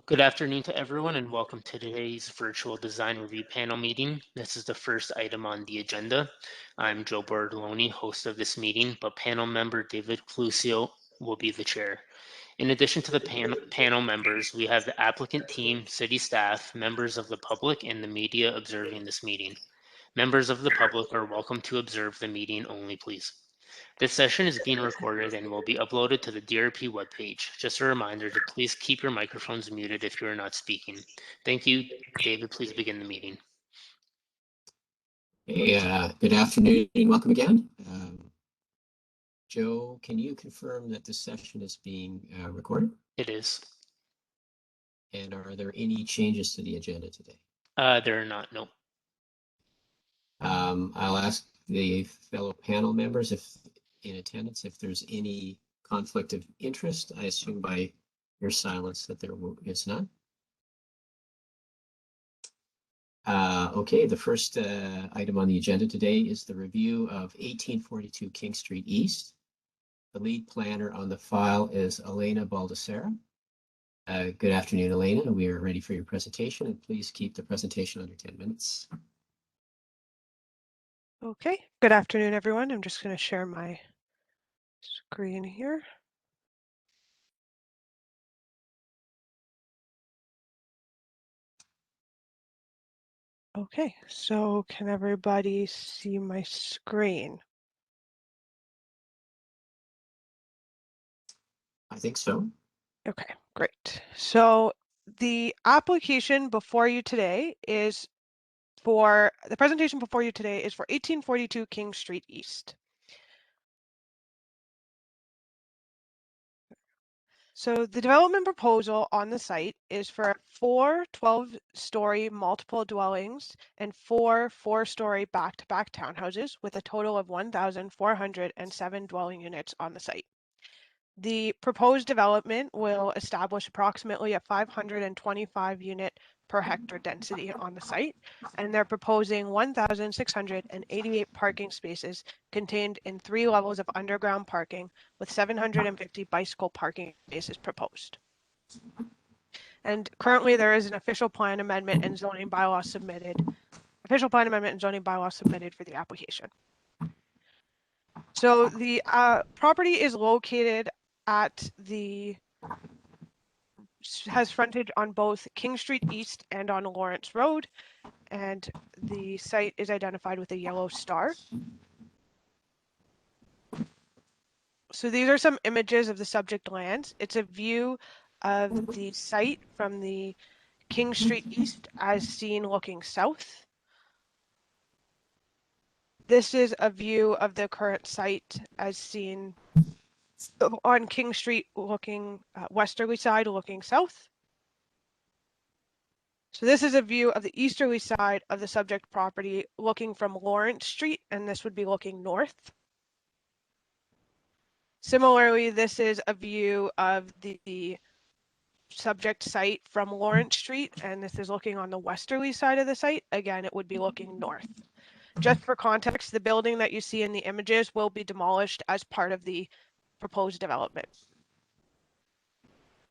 Good afternoon to everyone and welcome to today's virtual design review panel meeting. This is the first item on the agenda. I'm Joe Bordoloni, host of this meeting, but panel member David Clucio will be the chair. In addition to the panel members, we have the applicant team, city staff, members of the public, and the media observing this meeting. Members of the public are welcome to observe the meeting only, please. This session is being recorded and will be uploaded to the DRP webpage. Just a reminder to please keep your microphones muted if you are not speaking. Thank you. David, please begin the meeting. Hey, good afternoon and welcome again. Joe, can you confirm that this session is being recorded? It is. And are there any changes to the agenda today? There are not, no. I'll ask the fellow panel members if in attendance if there's any conflict of interest. I assume by your silence that there is none. Okay, the first item on the agenda today is the review of 1842 King Street East. The lead planner on the file is Elena Baldessera. Good afternoon, Elena. We are ready for your presentation, and please keep the presentation under 10 minutes. Okay, good afternoon, everyone. I'm just going to share my screen here. Okay, so can everybody see my screen? I think so. Okay, great. So the application before you today is for, the presentation before you today is for 1842 King Street East. So the development proposal on the site is for 4 12-story multiple dwellings and 4 4-story back-to-back townhouses with a total of 1,407 dwelling units on the site. The proposed development will establish approximately a 525 unit per hectare density on the site, and they're proposing 1,688 parking spaces contained in 3 levels of underground parking with 750 bicycle parking spaces proposed. And currently there is an official plan amendment and zoning bylaw submitted, for the application. So the property is located at has frontage on both King Street East and on Lawrence Road, and the site is identified with a yellow star. So these are some images of the subject lands. It's a view of the site from the King Street East as seen looking south. This is a view of the current site as seen on King Street looking westerly side looking south. So this is a view of the easterly side of the subject property looking from Lawrence Street, and this would be looking north. Similarly, this is a view of the subject site from Lawrence Street, and this is looking on the westerly side of the site. Again, it would be looking north. Just for context, the building that you see in the images will be demolished as part of the proposed development.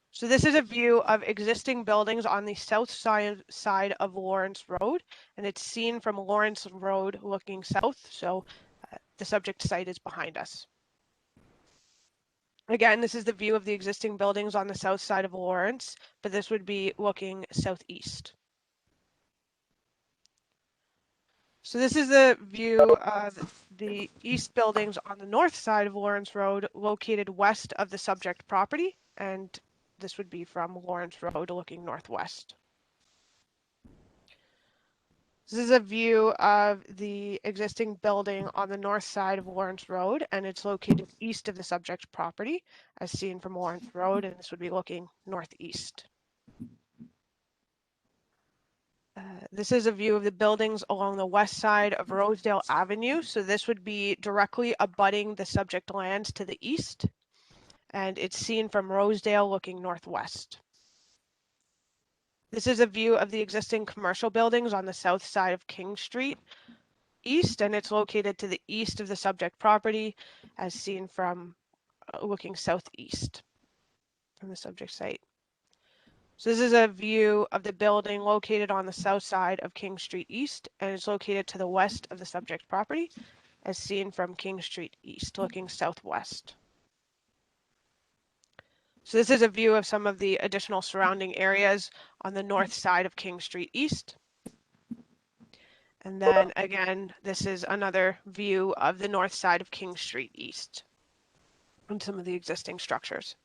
So this is a view of existing buildings on the south side of Lawrence Road, and it's seen from Lawrence Road looking south, so the subject site is behind us. Again, this is the view of the existing buildings on the south side of Lawrence, but this would be looking southeast. So this is the view of the east buildings on the north side of Lawrence Road, located west of the subject property, and this would be from Lawrence Road looking northwest. This is a view of the existing building on the north side of Lawrence Road, and it's located east of the subject property, as seen from Lawrence Road, and this would be looking northeast. This is a view of the buildings along the west side of Rosedale Avenue. So this would be directly abutting the subject lands to the east, and it's seen from Rosedale looking northwest. This is a view of the existing commercial buildings on the south side of King Street East, and it's located to the east of the subject property, as seen from looking southeast from the subject site. So this is a view of the building located on the south side of King Street East, and it's located to the west of the subject property, as seen from King Street East, looking southwest. So this is a view of some of the additional surrounding areas on the north side of King Street East. And then again, this is another view of the north side of King Street East and some of the existing structures.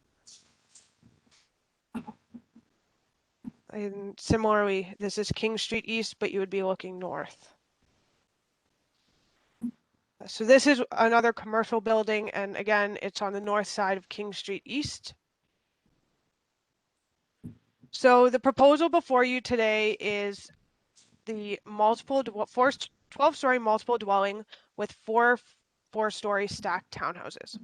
And similarly, this is King Street East, but you would be looking north. So this is another commercial building, and again, it's on the north side of King Street East. So the proposal before you today is the 12-story multiple dwelling with four-story stacked townhouses.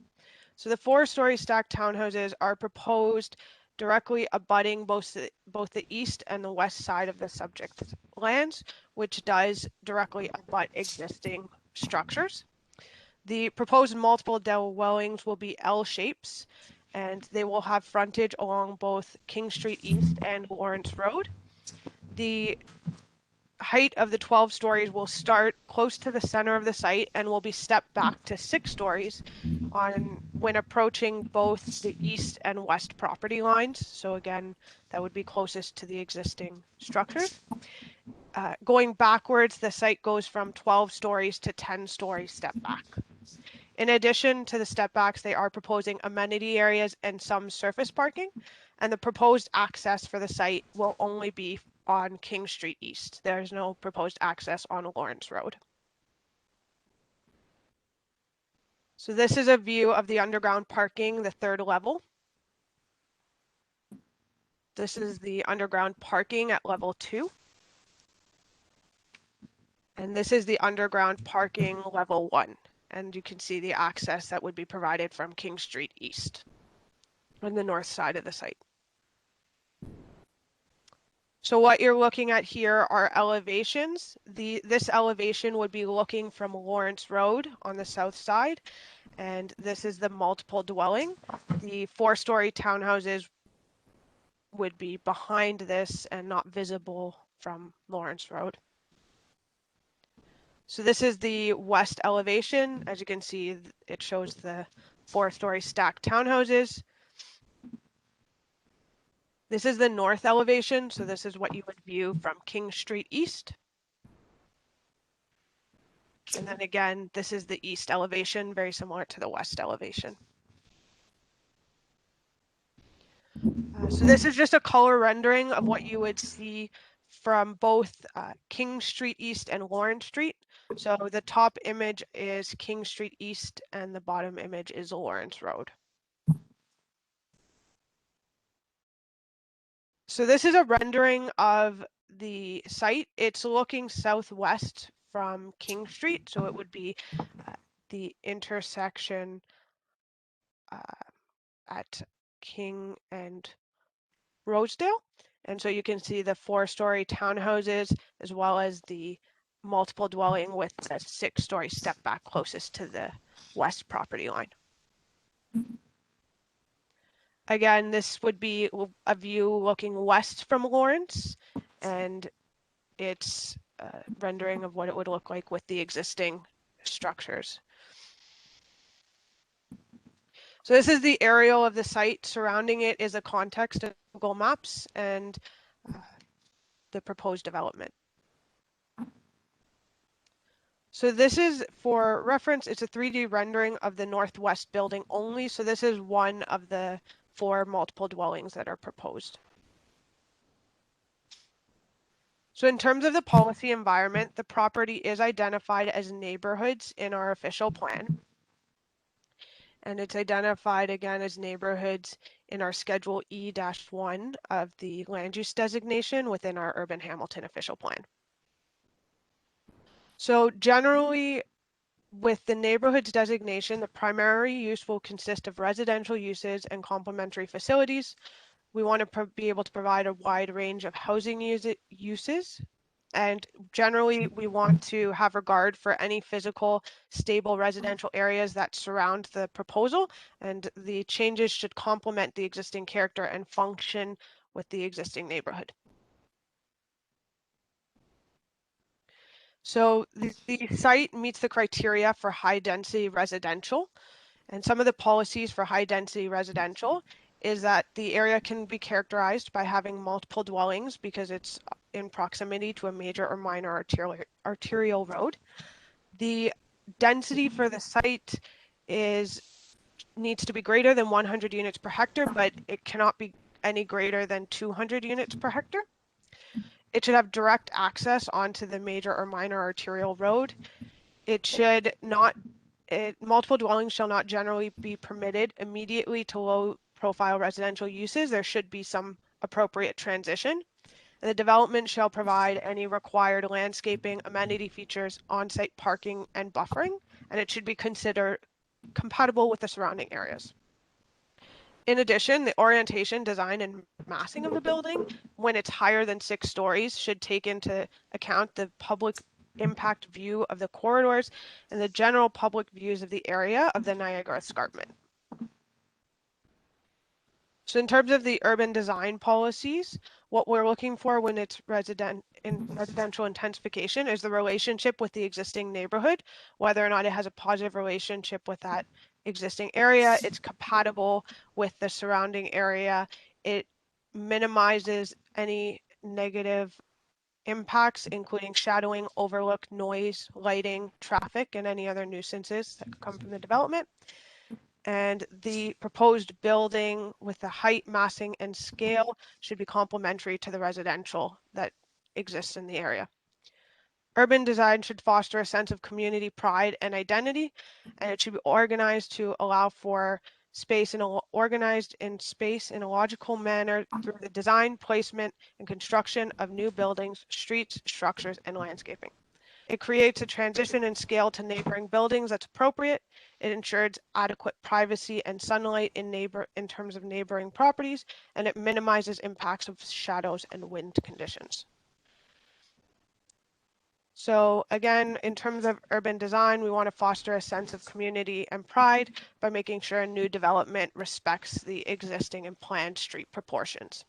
So the 4-story stacked townhouses are proposed directly abutting both the east and the west side of the subject lands, which does directly abut existing structures. The proposed multiple dwellings will be L shapes, and they will have frontage along both King Street East and Lawrence Road. The height of the 12 stories will start close to the center of the site and will be stepped back to 6 stories when approaching both the east and west property lines. So again, that would be closest to the existing structures. Going backwards, the site goes from 12 stories to 10 stories step back. In addition to the step backs, they are proposing amenity areas and some surface parking, and the proposed access for the site will only be on King Street East. There's no proposed access on Lawrence Road. So this is a view of the underground parking, the 3rd level. This is the underground parking at level 2. And this is the underground parking level 1. And you can see the access that would be provided from King Street East on the north side of the site. So what you're looking at here are elevations. This elevation would be looking from Lawrence Road on the south side, and this is the multiple dwelling. The 4-story townhouses would be behind this and not visible from Lawrence Road. So this is the west elevation. As you can see, it shows the 4-story stacked townhouses. This is the north elevation, so this is what you would view from King Street East. And then again, this is the east elevation, very similar to the west elevation. So this is just a color rendering of what you would see from both King Street East and Lawrence Street. So the top image is King Street East and the bottom image is Lawrence Road. So this is a rendering of the site. It's looking southwest from King Street, so it would be the intersection at King and Rosedale. And so you can see the 4-story townhouses as well as the multiple dwelling with the 6-story step back closest to the west property line. Again, this would be a view looking west from Lawrence, and it's a rendering of what it would look like with the existing structures. So this is the aerial of the site. Surrounding it is a context of Google Maps and the proposed development. So this is, for reference, it's a 3D rendering of the northwest building only. So this is one of the 4 multiple dwellings that are proposed. So in terms of the policy environment, the property is identified as neighborhoods in our official plan. And it's identified again as neighborhoods in our Schedule E-1 of the land use designation within our Urban Hamilton official plan. So generally, with the neighborhoods designation, the primary use will consist of residential uses and complementary facilities. We want to be able to provide a wide range of housing uses. And generally, we want to have regard for any physical, stable residential areas that surround the proposal, and the changes should complement the existing character and function with the existing neighborhood. So the site meets the criteria for high density residential, and some of the policies for high density residential is that the area can be characterized by having multiple dwellings because it's in proximity to a major or minor arterial road. The density for the site needs to be greater than 100 units per hectare, but it cannot be any greater than 200 units per hectare. It should have direct access onto the major or minor arterial road. Multiple dwellings shall not generally be permitted immediately to low profile residential uses. There should be some appropriate transition. And the development shall provide any required landscaping, amenity features, on-site parking, and buffering, and it should be considered compatible with the surrounding areas. In addition, the orientation, design, and massing of the building, when it's higher than 6 stories, should take into account the public impact view of the corridors and the general public views of the area of the Niagara Escarpment. So in terms of the urban design policies, what we're looking for when it's residential intensification is the relationship with the existing neighborhood, whether or not it has a positive relationship with that existing area, it's compatible with the surrounding area, it minimizes any negative impacts, including shadowing, overlook, noise, lighting, traffic, and any other nuisances that come from the development. And the proposed building with the height, massing, and scale should be complementary to the residential that exists in the area. Urban design should foster a sense of community pride and identity, and it should be organized to allow for organized in space in a logical manner through the design, placement, and construction of new buildings, streets, structures, and landscaping. It creates a transition in scale to neighboring buildings that's appropriate. It ensures adequate privacy and sunlight in terms of neighboring properties, and it minimizes impacts of shadows and wind conditions. So again, in terms of urban design, we want to foster a sense of community and pride by making sure new development respects the existing and planned street proportions.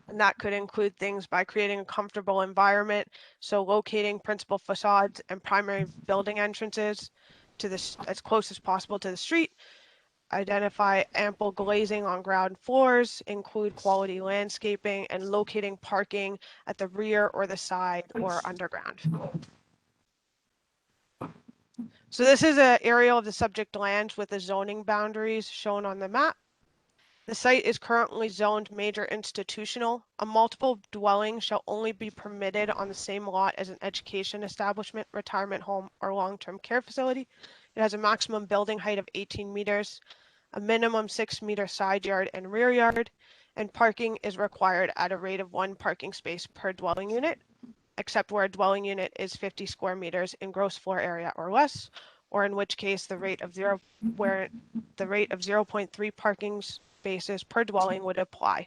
And that could include things by creating a comfortable environment, so locating principal facades and primary building entrances to as close as possible to the street, identify ample glazing on ground floors, include quality landscaping, and locating parking at the rear or the side or underground. So this is an aerial of the subject lands with the zoning boundaries shown on the map. The site is currently zoned major institutional. A multiple dwelling shall only be permitted on the same lot as an education establishment, retirement home, or long-term care facility. It has a maximum building height of 18 meters, a minimum 6-meter side yard and rear yard, and parking is required at a rate of 1 parking space per dwelling unit, except where a dwelling unit is 50 square meters in gross floor area or less, or in which case the rate of 0.3 parking spaces per dwelling would apply.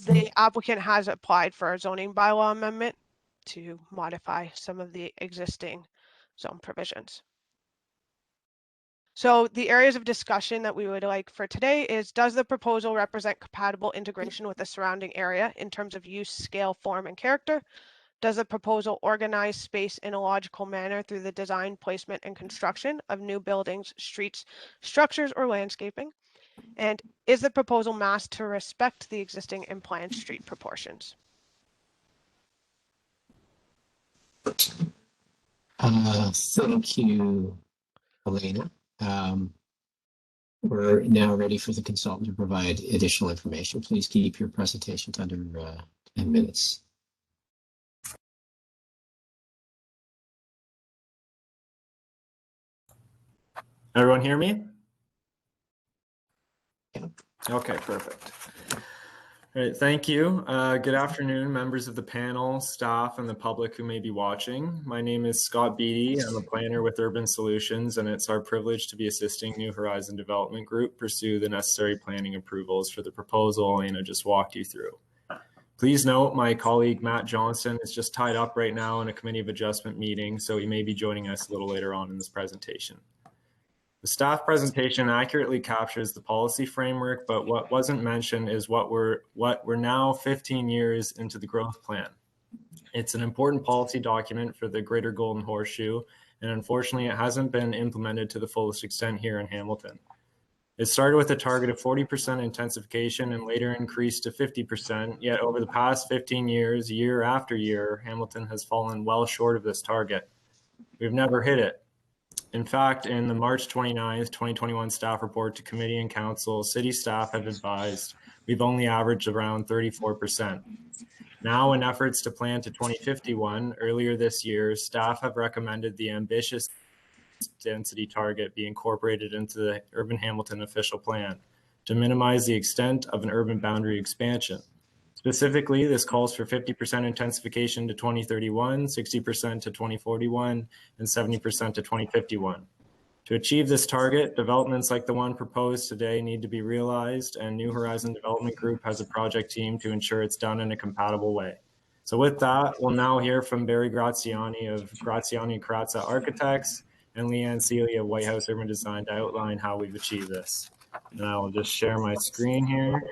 The applicant has applied for a zoning bylaw amendment to modify some of the existing zone provisions. So the areas of discussion that we would like for today is, does the proposal represent compatible integration with the surrounding area in terms of use, scale, form, and character? Does the proposal organize space in a logical manner through the design, placement, and construction of new buildings, streets, structures, or landscaping? And is the proposal massed to respect the existing and planned street proportions? Thank you, Elena. We're now ready for the consultant to provide additional information. Please keep your presentations under 10 minutes. Everyone hear me? Yeah. Okay, perfect. All right, thank you. Good afternoon, members of the panel, staff, and the public who may be watching. My name is Scott Beatty. I'm a planner with Urban Solutions, and it's our privilege to be assisting New Horizon Development Group pursue the necessary planning approvals for the proposal Elena just walked you through. Please note my colleague Matt Johnson is just tied up right now in a committee of adjustment meeting, so he may be joining us a little later on in this presentation. The staff presentation accurately captures the policy framework, but what wasn't mentioned is what we're now 15 years into the growth plan. It's an important policy document for the Greater Golden Horseshoe, and unfortunately it hasn't been implemented to the fullest extent here in Hamilton. It started with a target of 40% intensification and later increased to 50%, yet over the past 15 years, year after year, Hamilton has fallen well short of this target. We've never hit it. In fact, in the March 29th, 2021 staff report to committee and council, city staff have advised we've only averaged around 34%. Now, in efforts to plan to 2051, earlier this year, staff have recommended the ambitious density target be incorporated into the Urban Hamilton official plan to minimize the extent of an urban boundary expansion. Specifically, this calls for 50% intensification to 2031, 60% to 2041, and 70% to 2051. To achieve this target, developments like the one proposed today need to be realized, and New Horizon Development Group has a project team to ensure it's done in a compatible way. So with that, we'll now hear from Barry Graziani of Graziani Karatza Architects and Leanne Seeley of White House Urban Design to outline how we've achieved this. And I will just share my screen here.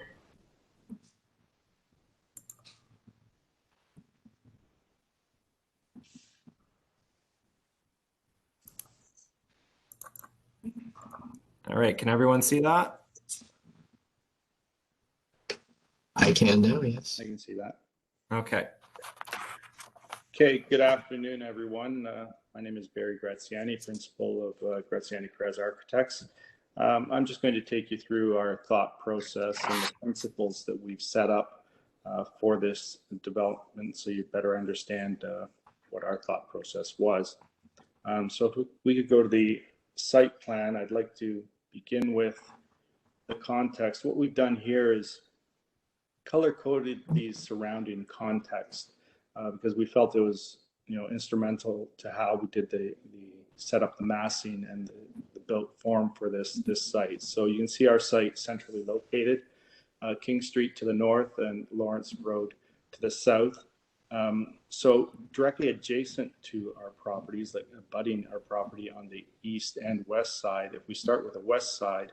All right, can everyone see that? I can now, yes. I can see that. Okay. Okay, good afternoon, everyone. My name is Barry Graziani, principal of Graziani Karatza Architects. I'm just going to take you through our thought process and the principles that we've set up for this development so you better understand what our thought process was. So if we could go to the site plan, I'd like to begin with the context. What we've done here is color-coded these surrounding context because we felt it was, instrumental to how we did the set up the massing and the built form for this site. So you can see our site centrally located, King Street to the north and Lawrence Road to the south. So directly adjacent to our properties, like abutting our property on the east and west side, if we start with the west side,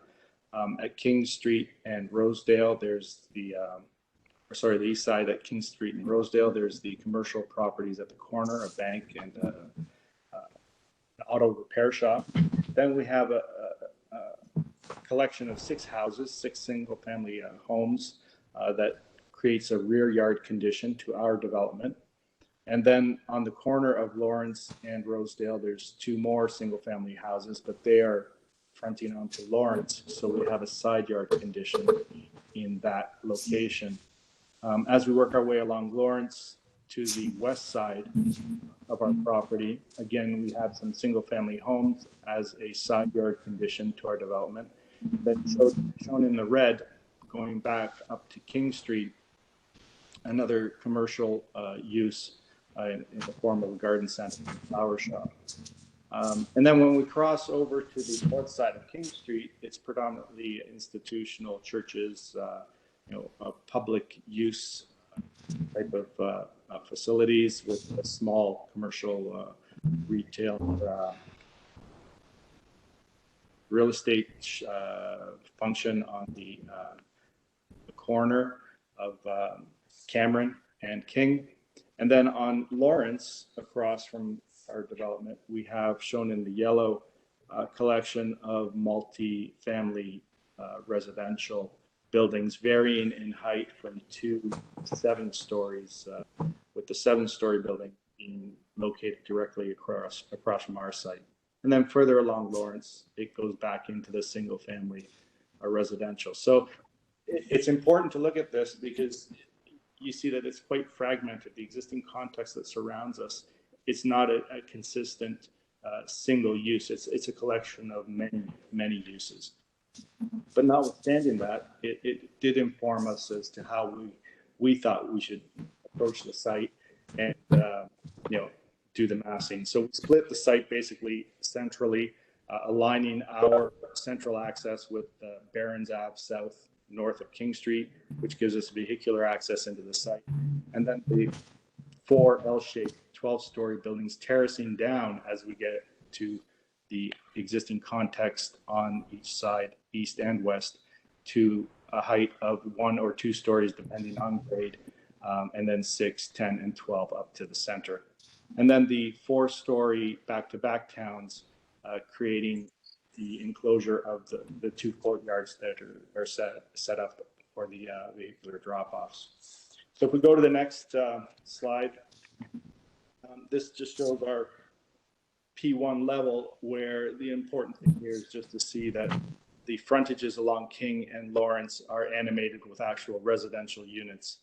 at King Street and Rosedale, there's the east side at King Street and Rosedale, there's the commercial properties at the corner, a bank and an auto repair shop. Then we have a collection of 6 houses, 6 single family homes that creates a rear yard condition to our development. And then on the corner of Lawrence and Rosedale, there's 2 more single family houses, but they are fronting onto Lawrence. So we have a side yard condition in that location. As we work our way along Lawrence to the west side of our property, again, we have some single family homes as a side yard condition to our development. Then shown in the red, going back up to King Street, another commercial use in the form of a garden center, flower shop. And then when we cross over to the north side of King Street, it's predominantly institutional churches, public use type of facilities with a small commercial retail real estate function on the corner of Cameron and King. And then on Lawrence, across from our development, we have shown in the yellow collection of multi-family residential buildings varying in height from 2 to 7 stories, with the 7-story building being located directly across from our site. And then further along Lawrence, it goes back into the single family residential. So it's important to look at this because you see that it's quite fragmented. The existing context that surrounds us, it's not a consistent single use. It's a collection of many uses. But notwithstanding that, it did inform us as to how we thought we should approach the site and do the massing. So we split the site basically centrally, aligning our central access with Barons Ave South, north of King Street, which gives us vehicular access into the site. And then the 4 L-shaped 12-story buildings terracing down as we get to the existing context on each side, east and west, to a height of 1 or 2 stories, depending on grade, and then 6, 10, and 12 up to the center. And then the 4-story back-to-back towns, creating the enclosure of the 2 courtyards that are set up for the vehicular drop-offs. So if we go to the next slide, this just shows our P1 level, where the important thing here is just to see that the frontages along King and Lawrence are animated with actual residential units.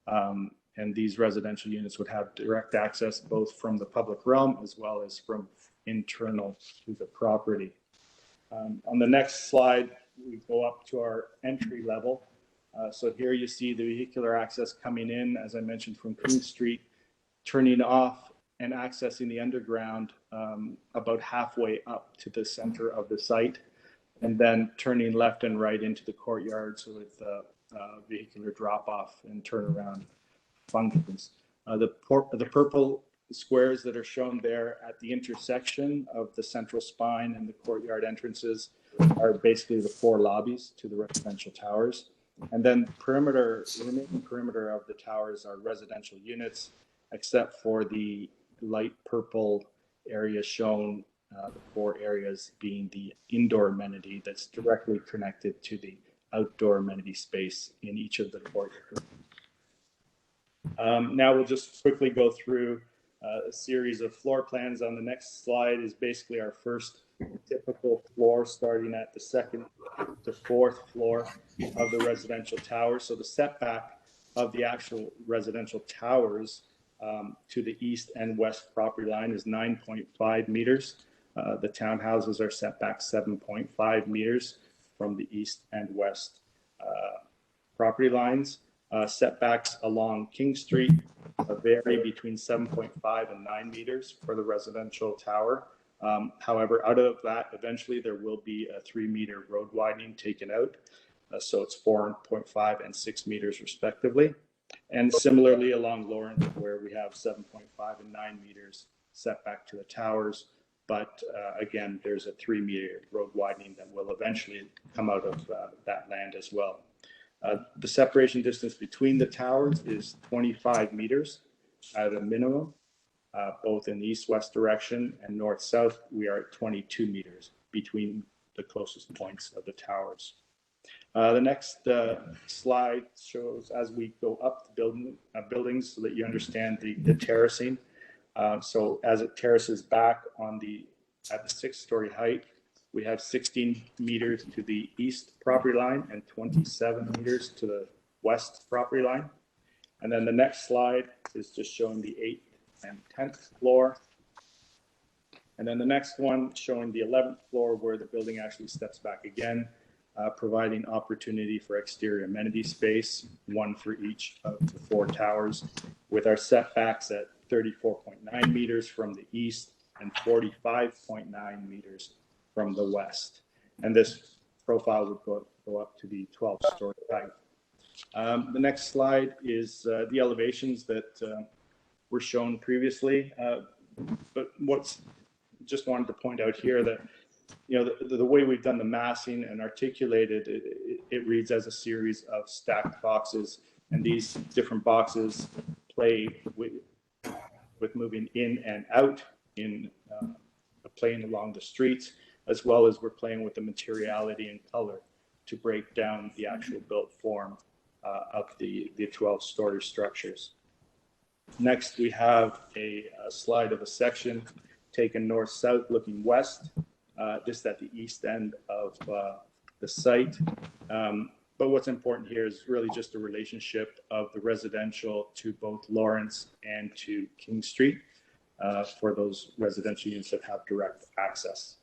And these residential units would have direct access both from the public realm as well as from internal to the property. On the next slide, we go up to our entry level. So here you see the vehicular access coming in, as I mentioned, from King Street, turning off and accessing the underground about halfway up to the center of the site, and then turning left and right into the courtyards with vehicular drop-off and turnaround functions. The purple squares that are shown there at the intersection of the central spine and the courtyard entrances are basically the 4 lobbies to the residential towers. And then the remaining perimeter of the towers are residential units, except for the light purple area shown, the 4 areas being the indoor amenity that's directly connected to the outdoor amenity space in each of the courtyards. Now we'll just quickly go through a series of floor plans. On the next slide is basically our first typical floor, starting at the 2nd to 4th floor of the residential tower. So the setback of the actual residential towers to the east and west property line is 9.5 meters. The townhouses are set back 7.5 meters from the east and west property lines. Setbacks along King Street vary between 7.5 and 9 meters for the residential tower. However, out of that, eventually there will be a 3-meter road widening taken out. So it's 4.5 and 6 meters respectively. And similarly along Lawrence, where we have 7.5 and 9 meters setback to the towers. But again, there's a 3-meter road widening that will eventually come out of that land as well. The separation distance between the towers is 25 meters at a minimum, both in the east-west direction, and north-south, we are at 22 meters between the closest points of the towers. The next slide shows as we go up the buildings so that you understand the terracing. So as it terraces back at the 6-story height, we have 16 meters to the east property line and 27 meters to the west property line. And then the next slide is just showing the 8th and 10th floor. And then the next one showing the 11th floor, where the building actually steps back again, providing opportunity for exterior amenity space, 1 for each of the 4 towers, with our setbacks at 34.9 meters from the east and 45.9 meters from the west. And this profile would go up to the 12-story height. The next slide is the elevations that were shown previously. But just wanted to point out here that, you know, the way we've done the massing and articulated, it reads as a series of stacked boxes, and these different boxes play with moving in and out in playing along the streets, as well as we're playing with the materiality and color to break down the actual built form of the 12-story structures. Next, we have a slide of a section taken north-south looking west, just at the east end of the site. But what's important here is really just the relationship of the residential to both Lawrence and to King Street for those residential units that have direct access.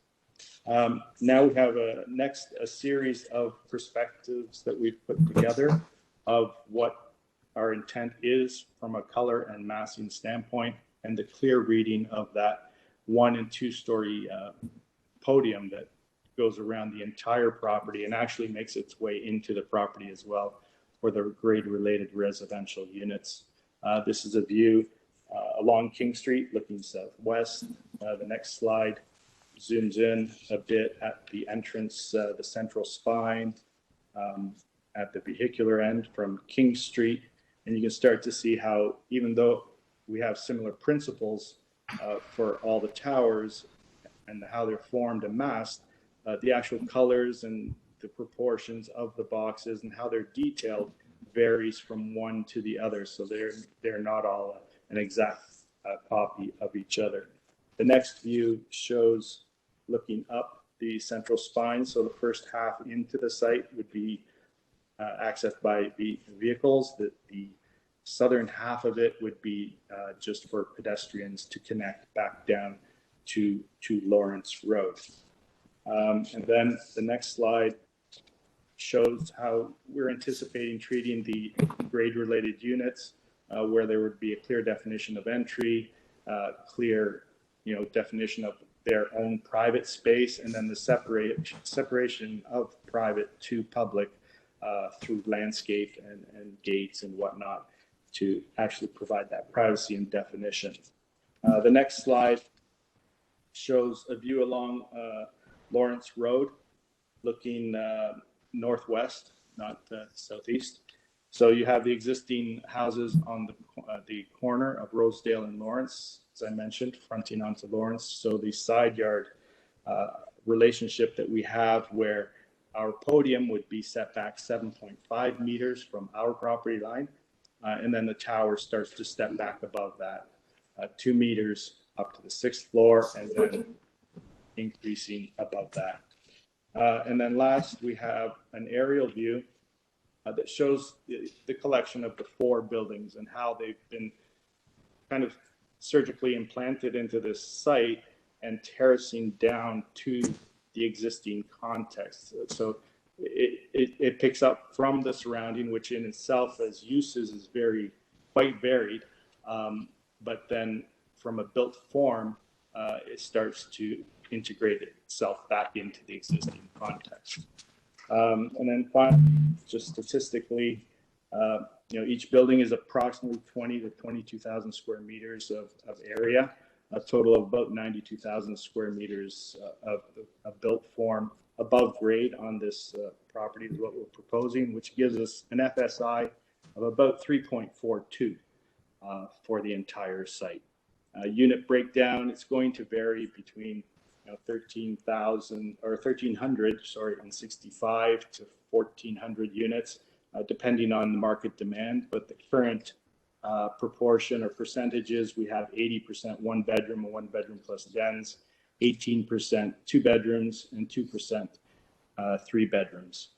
Now we have a series of perspectives that we've put together of what our intent is from a color and massing standpoint, and the clear reading of that 1- and 2-story podium that goes around the entire property and actually makes its way into the property as well for the grade-related residential units. This is a view along King Street looking southwest. The next slide zooms in a bit at the entrance, the central spine, at the vehicular end from King Street. And you can start to see how, even though we have similar principles for all the towers and how they're formed and massed, the actual colors and the proportions of the boxes and how they're detailed varies from one to the other. So they're not all an exact copy of each other. The next view shows looking up the central spine. So the first half into the site would be accessed by vehicles. The southern half of it would be just for pedestrians to connect back down to Lawrence Road. And then the next slide shows how we're anticipating treating the grade-related units, where there would be a clear definition of entry, clear, definition of their own private space, and then the separation of private to public through landscape and gates and whatnot to actually provide that privacy and definition. The next slide shows a view along Lawrence Road, looking northwest, not southeast. So you have the existing houses on the corner of Rosedale and Lawrence, as I mentioned, fronting onto Lawrence. So the side yard relationship that we have, where our podium would be set back 7.5 meters from our property line, and then the tower starts to step back above that, 2 meters up to the 6th floor, and then increasing above that. And then last, we have an aerial view that shows the collection of the 4 buildings and how they've been kind of surgically implanted into this site and terracing down to the existing context. So it picks up from the surrounding, which in itself as uses is quite varied. But then from a built form, it starts to integrate itself back into the existing context. And then finally, just statistically, each building is approximately 20 to 22,000 square meters of area, a total of about 92,000 square meters of built form above grade on this property is what we're proposing, which gives us an FSI of about 3.42 for the entire site. Unit breakdown, it's going to vary between 1,365 to 1,400 units, depending on the market demand. But the current proportion or percentages, we have 80% 1 bedroom and 1 bedroom plus dens, 18% 2 bedrooms, and 2% 3 bedrooms.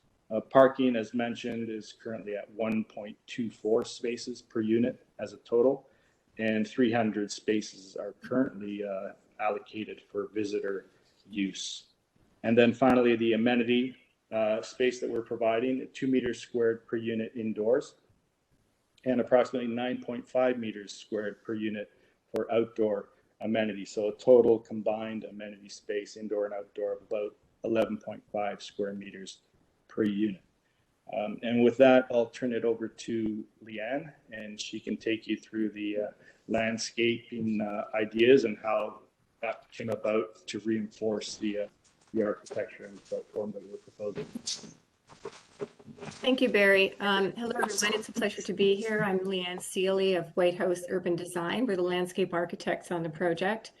Parking, as mentioned, is currently at 1.24 spaces per unit as a total, and 300 spaces are currently allocated for visitor use. And then finally, the amenity space that we're providing, 2 meters squared per unit indoors, and approximately 9.5 meters squared per unit for outdoor amenities. So a total combined amenity space, indoor and outdoor, of about 11.5 square meters per unit. And with that, I'll turn it over to Leanne, and she can take you through the landscaping ideas and how that came about to reinforce the architecture and platform that we're proposing. Thank you, Barry. Hello, everyone. It's a pleasure to be here. I'm Leanne Seeley of White House Urban Design. We're the landscape architects on the project.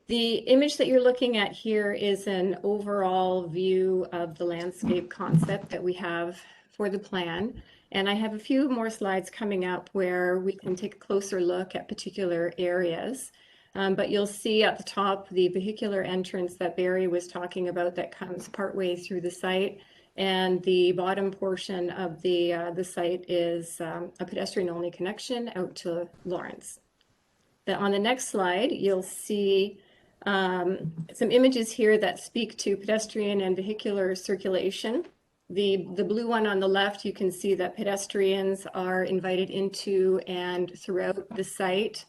The image that you're looking at here is an overall view of the landscape concept that we have for the plan. And I have a few more slides coming up where we can take a closer look at particular areas. But you'll see at the top the vehicular entrance that Barry was talking about that comes partway through the site. And the bottom portion of the site is a pedestrian-only connection out to Lawrence. On the next slide, you'll see some images here that speak to pedestrian and vehicular circulation. The blue one on the left, you can see that pedestrians are invited into and throughout the site.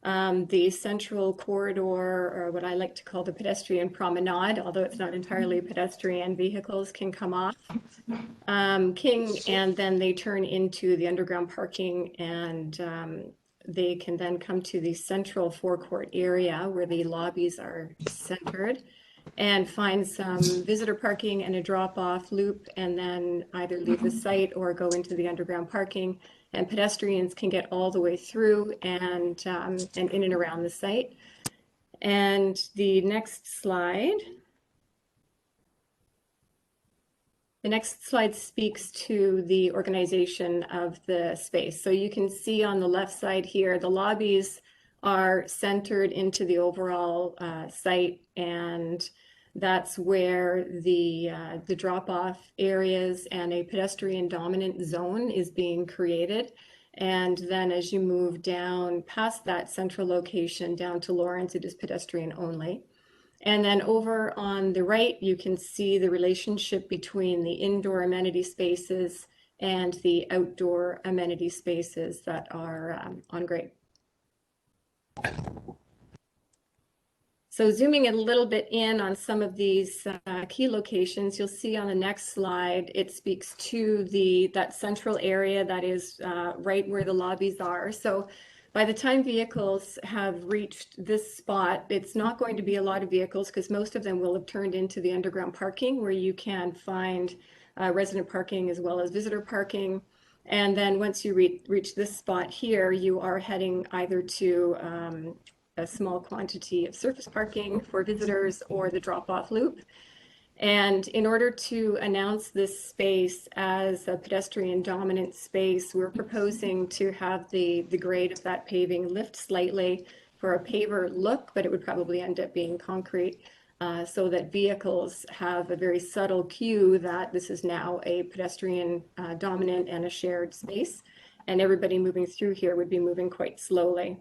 The central corridor, or what I like to call the pedestrian promenade, although it's not entirely pedestrian, vehicles can come off King, and then they turn into the underground parking and they can then come to the central forecourt area where the lobbies are centered and find some visitor parking and a drop-off loop, and then either leave the site or go into the underground parking. And pedestrians can get all the way through and in and around the site. And the next slide. The next slide speaks to the organization of the space. So you can see on the left side here, the lobbies are centered into the overall site, and that's where the drop-off areas and a pedestrian dominant zone is being created. And then as you move down past that central location down to Lawrence, it is pedestrian only. And then over on the right, you can see the relationship between the indoor amenity spaces and the outdoor amenity spaces that are on grade. So zooming a little bit in on some of these key locations, you'll see on the next slide, it speaks to that central area that is right where the lobbies are. So by the time vehicles have reached this spot, it's not going to be a lot of vehicles because most of them will have turned into the underground parking where you can find resident parking as well as visitor parking. And then once you reach this spot here, you are heading either to a small quantity of surface parking for visitors or the drop-off loop. And in order to announce this space as a pedestrian dominant space, we're proposing to have the grade of that paving lift slightly for a paver look, but it would probably end up being concrete, so that vehicles have a very subtle cue that this is now a pedestrian dominant and a shared space. And everybody moving through here would be moving quite slowly.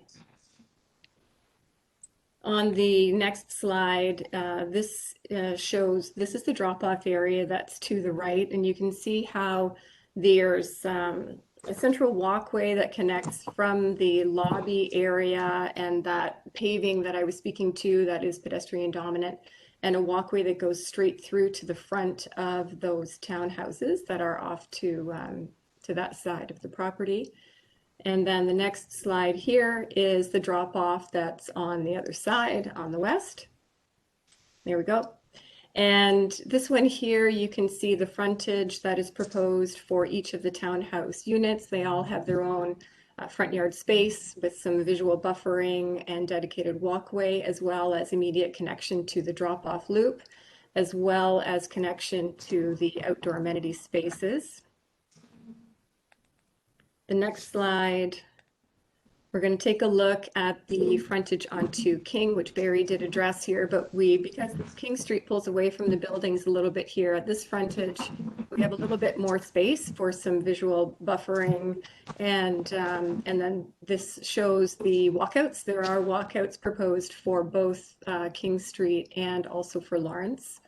On the next slide, this shows, this is the drop-off area that's to the right, and you can see how there's a central walkway that connects from the lobby area and that paving that I was speaking to that is pedestrian dominant, and a walkway that goes straight through to the front of those townhouses that are off to that side of the property. And then the next slide here is the drop off that's on the other side on the west. There we go. And this one here, you can see the frontage that is proposed for each of the townhouse units. They all have their own front yard space with some visual buffering and dedicated walkway, as well as immediate connection to the drop off loop, as well as connection to the outdoor amenity spaces. The next slide, we're going to take a look at the frontage onto King, which Barry did address here, but because King Street pulls away from the buildings a little bit here, at this frontage, we have a little bit more space for some visual buffering, and then this shows the walkouts. There are walkouts proposed for both King Street and also for Lawrence.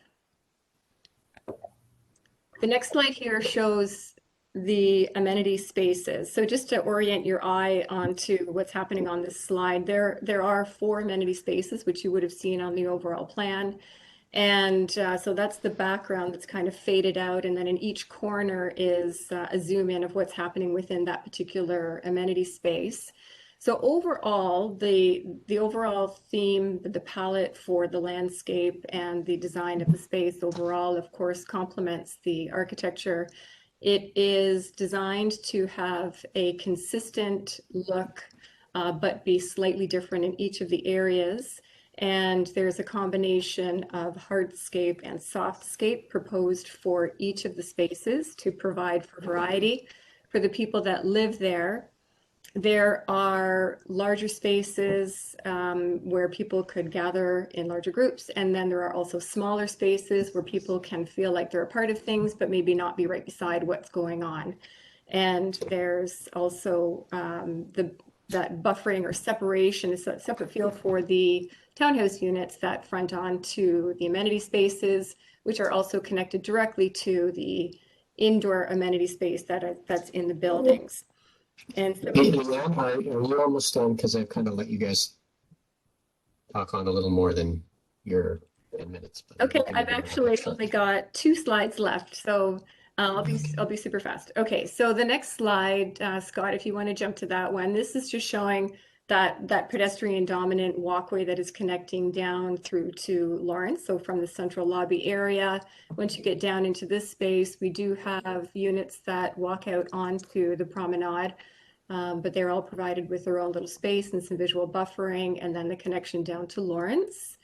The next slide here shows the amenity spaces. So just to orient your eye onto what's happening on this slide, there are 4 amenity spaces, which you would have seen on the overall plan. And so that's the background that's kind of faded out. And then in each corner is a zoom in of what's happening within that particular amenity space. So overall, the overall theme, the palette for the landscape and the design of the space overall, of course, complements the architecture. It is designed to have a consistent look, but be slightly different in each of the areas. And there's a combination of hardscape and softscape proposed for each of the spaces to provide for variety for the people that live there. There are larger spaces where people could gather in larger groups. And then there are also smaller spaces where people can feel like they're a part of things, but maybe not be right beside what's going on. And there's also that buffering or separation, is a separate feel for the townhouse units that front onto the amenity spaces, which are also connected directly to the indoor amenity space that's in the buildings. And so, are you almost done? Because I've kind of let you guys talk on a little more than your 10 minutes. But okay, I've actually only got 2 slides left. So I'll be super fast. Okay, so the next slide, Scott, if you want to jump to that one, this is just showing that pedestrian dominant walkway that is connecting down through to Lawrence. So from the central lobby area, once you get down into this space, we do have units that walk out onto the promenade, but they're all provided with their own little space and some visual buffering, and then the connection down to Lawrence.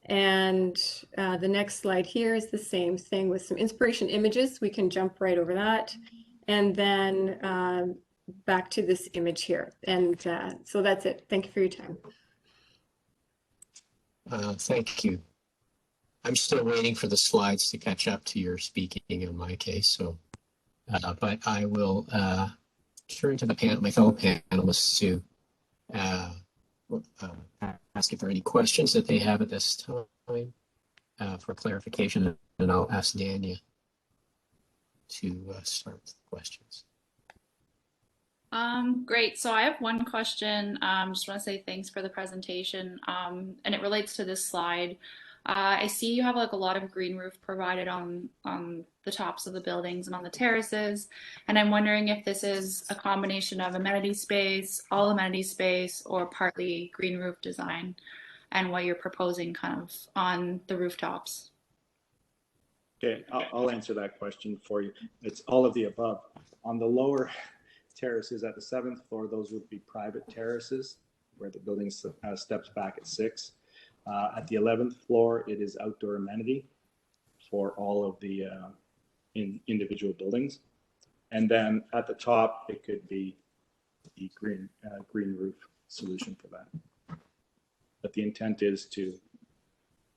And the next slide here is the same thing with some inspiration images. We can jump right over that. And then back to this image here. And so that's it. Thank you for your time. Thank you. I'm still waiting for the slides to catch up to your speaking in my case. So, but I will turn to my fellow panelists to ask if there are any questions that they have at this time for clarification, and I'll ask Dania to start the questions. Great. So I have one question. Just want to say thanks for the presentation. And it relates to this slide. I see you have like a lot of green roof provided on the tops of the buildings and on the terraces. And I'm wondering if this is a combination of amenity space, all amenity space, or partly green roof design, and what you're proposing kind of on the rooftops. Okay, I'll answer that question for you. It's all of the above. On the lower terraces at the 7th floor, those would be private terraces where the building steps back at 6. At the 11th floor, it is outdoor amenity for all of the individual buildings. And then at the top, it could be the green roof solution for that. But the intent is to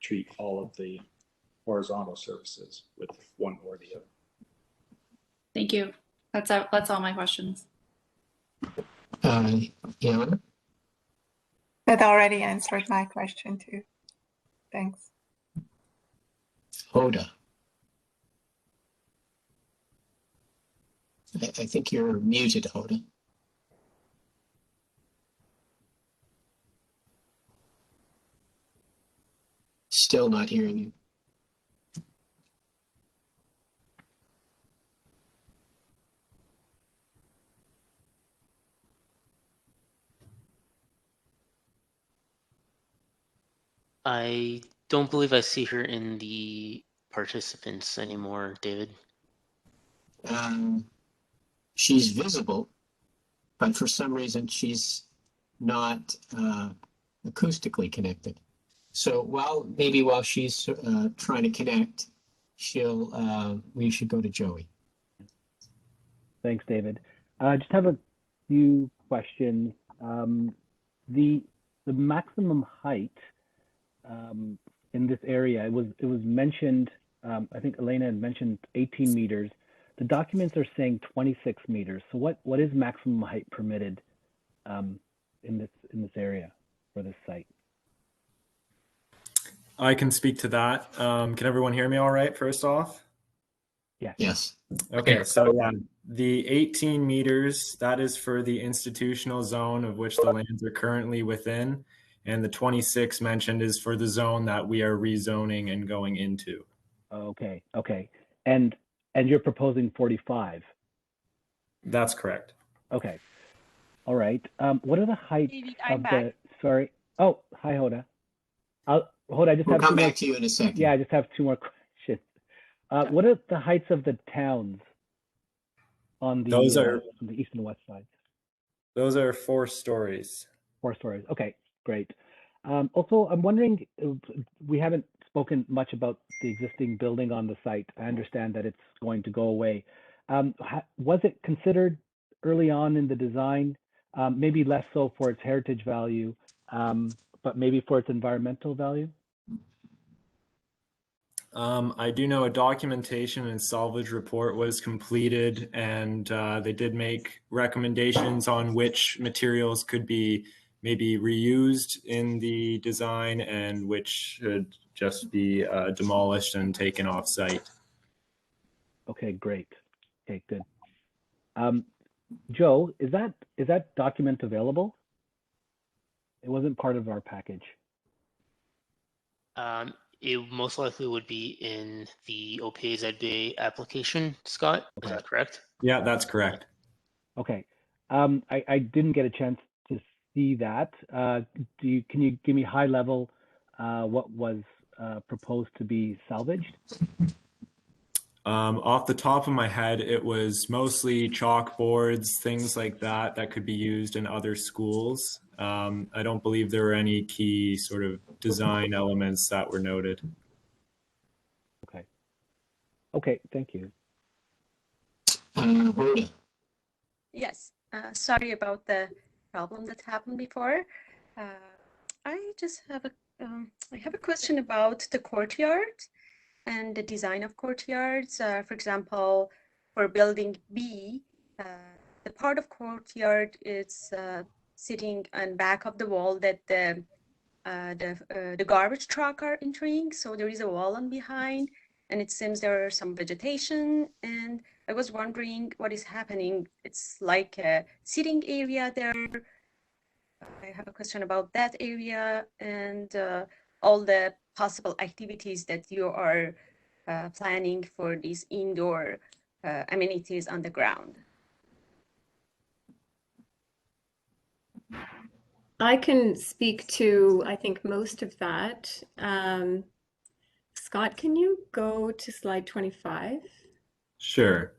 treat all of the horizontal surfaces with one or the other. Thank you. That's all my questions. Yana? That already answered my question too. Thanks. Hoda? I think you're muted, Hoda. Still not hearing you. I don't believe I see her in the participants anymore, David. She's visible, but for some reason she's not acoustically connected. So maybe while she's trying to connect, we should go to Joey. Thanks, David. Just have a few questions. The maximum height in this area, it was mentioned, I think Elena had mentioned 18 meters. The documents are saying 26 meters. So what is maximum height permitted in this area for this site? I can speak to that. Can everyone hear me all right, first off? Yeah. Yes. Okay, so the 18 meters, that is for the institutional zone of which the lands are currently within. And the 26 mentioned is for the zone that we are rezoning and going into. Okay. And you're proposing 45? That's correct. Okay. All right. What are the heights of the, sorry. Oh, hi, Hoda. Hoda, I just We'll have come back to you in a second. Yeah, I just have 2 more questions. What are the heights of the towns on the, on the east and west sides? Those are 4 stories. 4 stories. Okay, great. Also, I'm wondering, we haven't spoken much about the existing building on the site. I understand that it's going to go away. Was it considered early on in the design, maybe less so for its heritage value, but maybe for its environmental value? I do know a documentation and salvage report was completed, and they did make recommendations on which materials could be maybe reused in the design and which should just be demolished and taken off site. Okay, great. Okay, good. Joe, is that document available? It wasn't part of our package. it most likely would be in the OPAZB application, Scott. Is Okay. that correct? Yeah, that's correct. Okay. I didn't get a chance to see that. Can you give me high level what was proposed to be salvaged? Off the top of my head, it was mostly chalkboards, things like that, that could be used in other schools. I don't believe there were any key sort of design elements that were noted. Okay. Okay, thank you. Rhoda. Yes, sorry about the problem that happened before. I just have I have a question about the courtyard and the design of courtyards. For example, for building B, the part of courtyard is sitting on back of the wall that the garbage truck are entering. So there is a wall on behind, and it seems there are some vegetation. And I was wondering what is happening. It's like a sitting area there. I have a question about that area and all the possible activities that you are planning for these indoor amenities on the ground. I can speak to, I think, most of that. Scott, can you go to slide 25? Sure.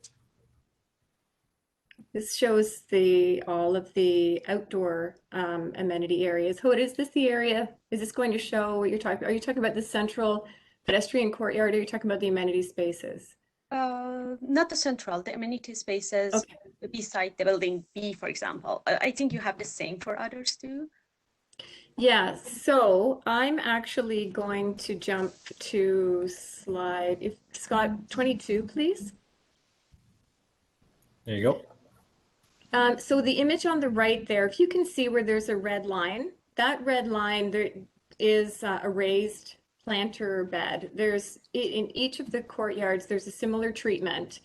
This shows all of the outdoor amenity areas. Hoda, is this the area? Is this going to show what you're talking about? Are you talking about the central pedestrian courtyard, or are you talking about the amenity spaces? Not the central, the amenity spaces Okay. beside the building B, for example. I think you have the same for others too. Yeah, so I'm actually going to jump to slide, if Scott, 22, please. There you go. So the image on the right there, if you can see where there's a red line, that red line there is a raised planter bed. There's in each of the courtyards, there's a similar treatment.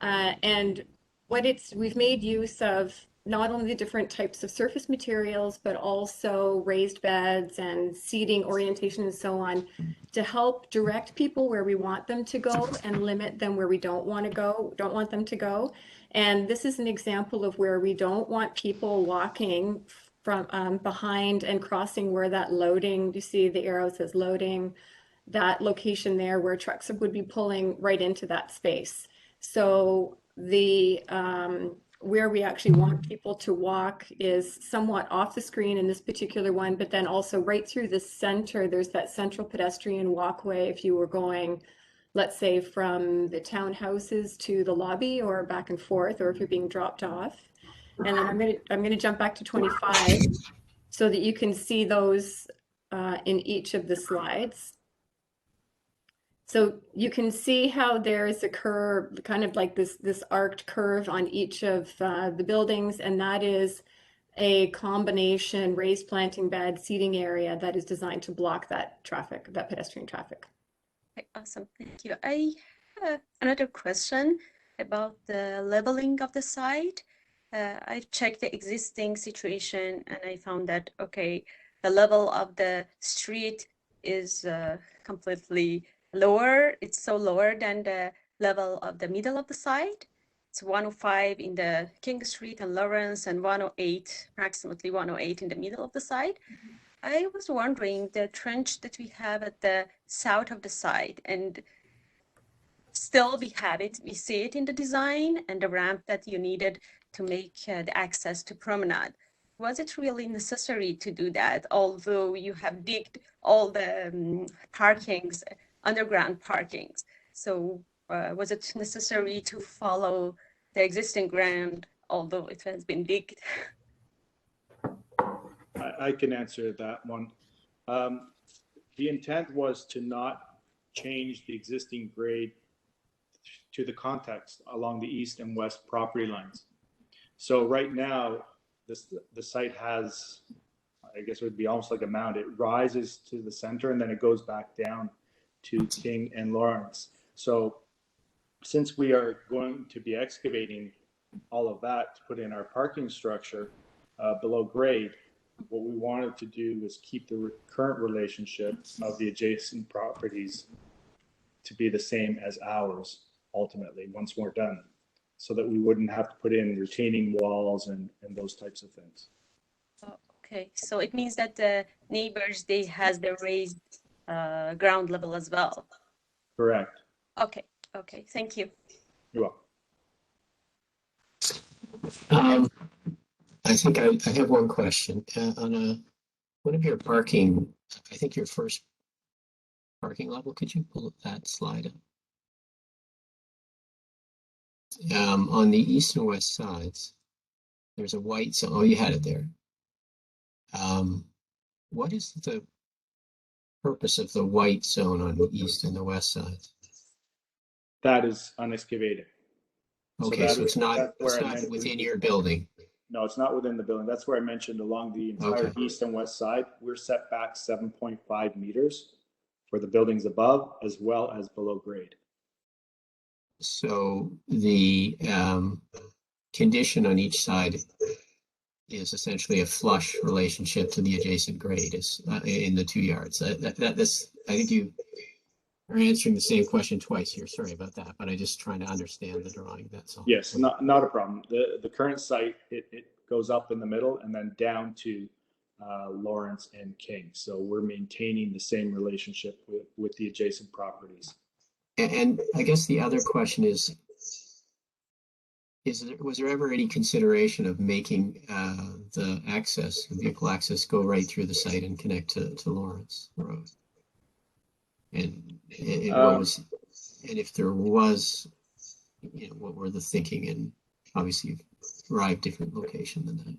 And we've made use of not only the different types of surface materials, but also raised beds and seating orientation and so on to help direct people where we want them to go and limit them where we don't want them to go. And this is an example of where we don't want people walking from behind and crossing where that loading, you see the arrow says loading, that location there where trucks would be pulling right into that space. So where we actually want people to walk is somewhat off the screen in this particular one, but then also right through the center, there's that central pedestrian walkway if you were going, let's say, from the townhouses to the lobby or back and forth, or if you're being dropped off. And then I'm gonna jump back to 25 so that you can see those in each of the slides. So you can see how there is a curve, kind of like this arced curve on each of the buildings, and that is a combination raised planting bed seating area that is designed to block that traffic, that pedestrian traffic. Okay, awesome, thank you. I have another question about the leveling of the site. I checked the existing situation and I found that, okay, the level of the street is completely lower. It's so lower than the level of the middle of the site. It's 105 in the King Street and Lawrence and 108, approximately 108 in the middle of the site. I was wondering the trench that we have at the south of the site, and still we see it in the design, and the ramp that you needed to make the access to promenade. Was it really necessary to do that, although you have digged all the parkings, underground parkings? So was it necessary to follow the existing ground, although it has been digged? I can answer that one. The intent was to not change the existing grade to the context along the east and west property lines. So right now, the site has, I guess it would be almost like a mound. It rises to the center and then it goes back down to King and Lawrence. So since we are going to be excavating all of that to put in our parking structure below grade, What we wanted to do was keep the current relationship of the adjacent properties to be the same as ours ultimately once we're done, so that we wouldn't have to put in retaining walls and those types of things. Oh, okay, so it means that the neighbors, they has the raised ground level as well. Correct. Okay, okay, thank you. You're Um, I think I have one question. On one of your parking, I think your first parking level, could you pull up that slide up? On the east and west sides, there's a white zone. Oh, you had it there. What is the purpose of the white zone on the east and the west sides? That is unexcavated. Okay, so it's not mentioned within your building. No, it's not within the building. That's where I mentioned along the entire east and west side, we're set back 7.5 meters for the buildings above as well as below grade. So the condition on each side is essentially a flush relationship to the adjacent grade is in the 2 yards. That's, I think you are answering the same question twice here. Sorry about that, but I'm just trying to understand the drawing. That's all. Yes, not a problem. The current site, it goes up in the middle and then down to Lawrence and King. So we're maintaining the same relationship with the adjacent properties. And I guess the other question is was there ever any consideration of making the vehicle access go right through the site and connect to Lawrence Road? And if there was, what were the thinking? And obviously you've arrived different location than that.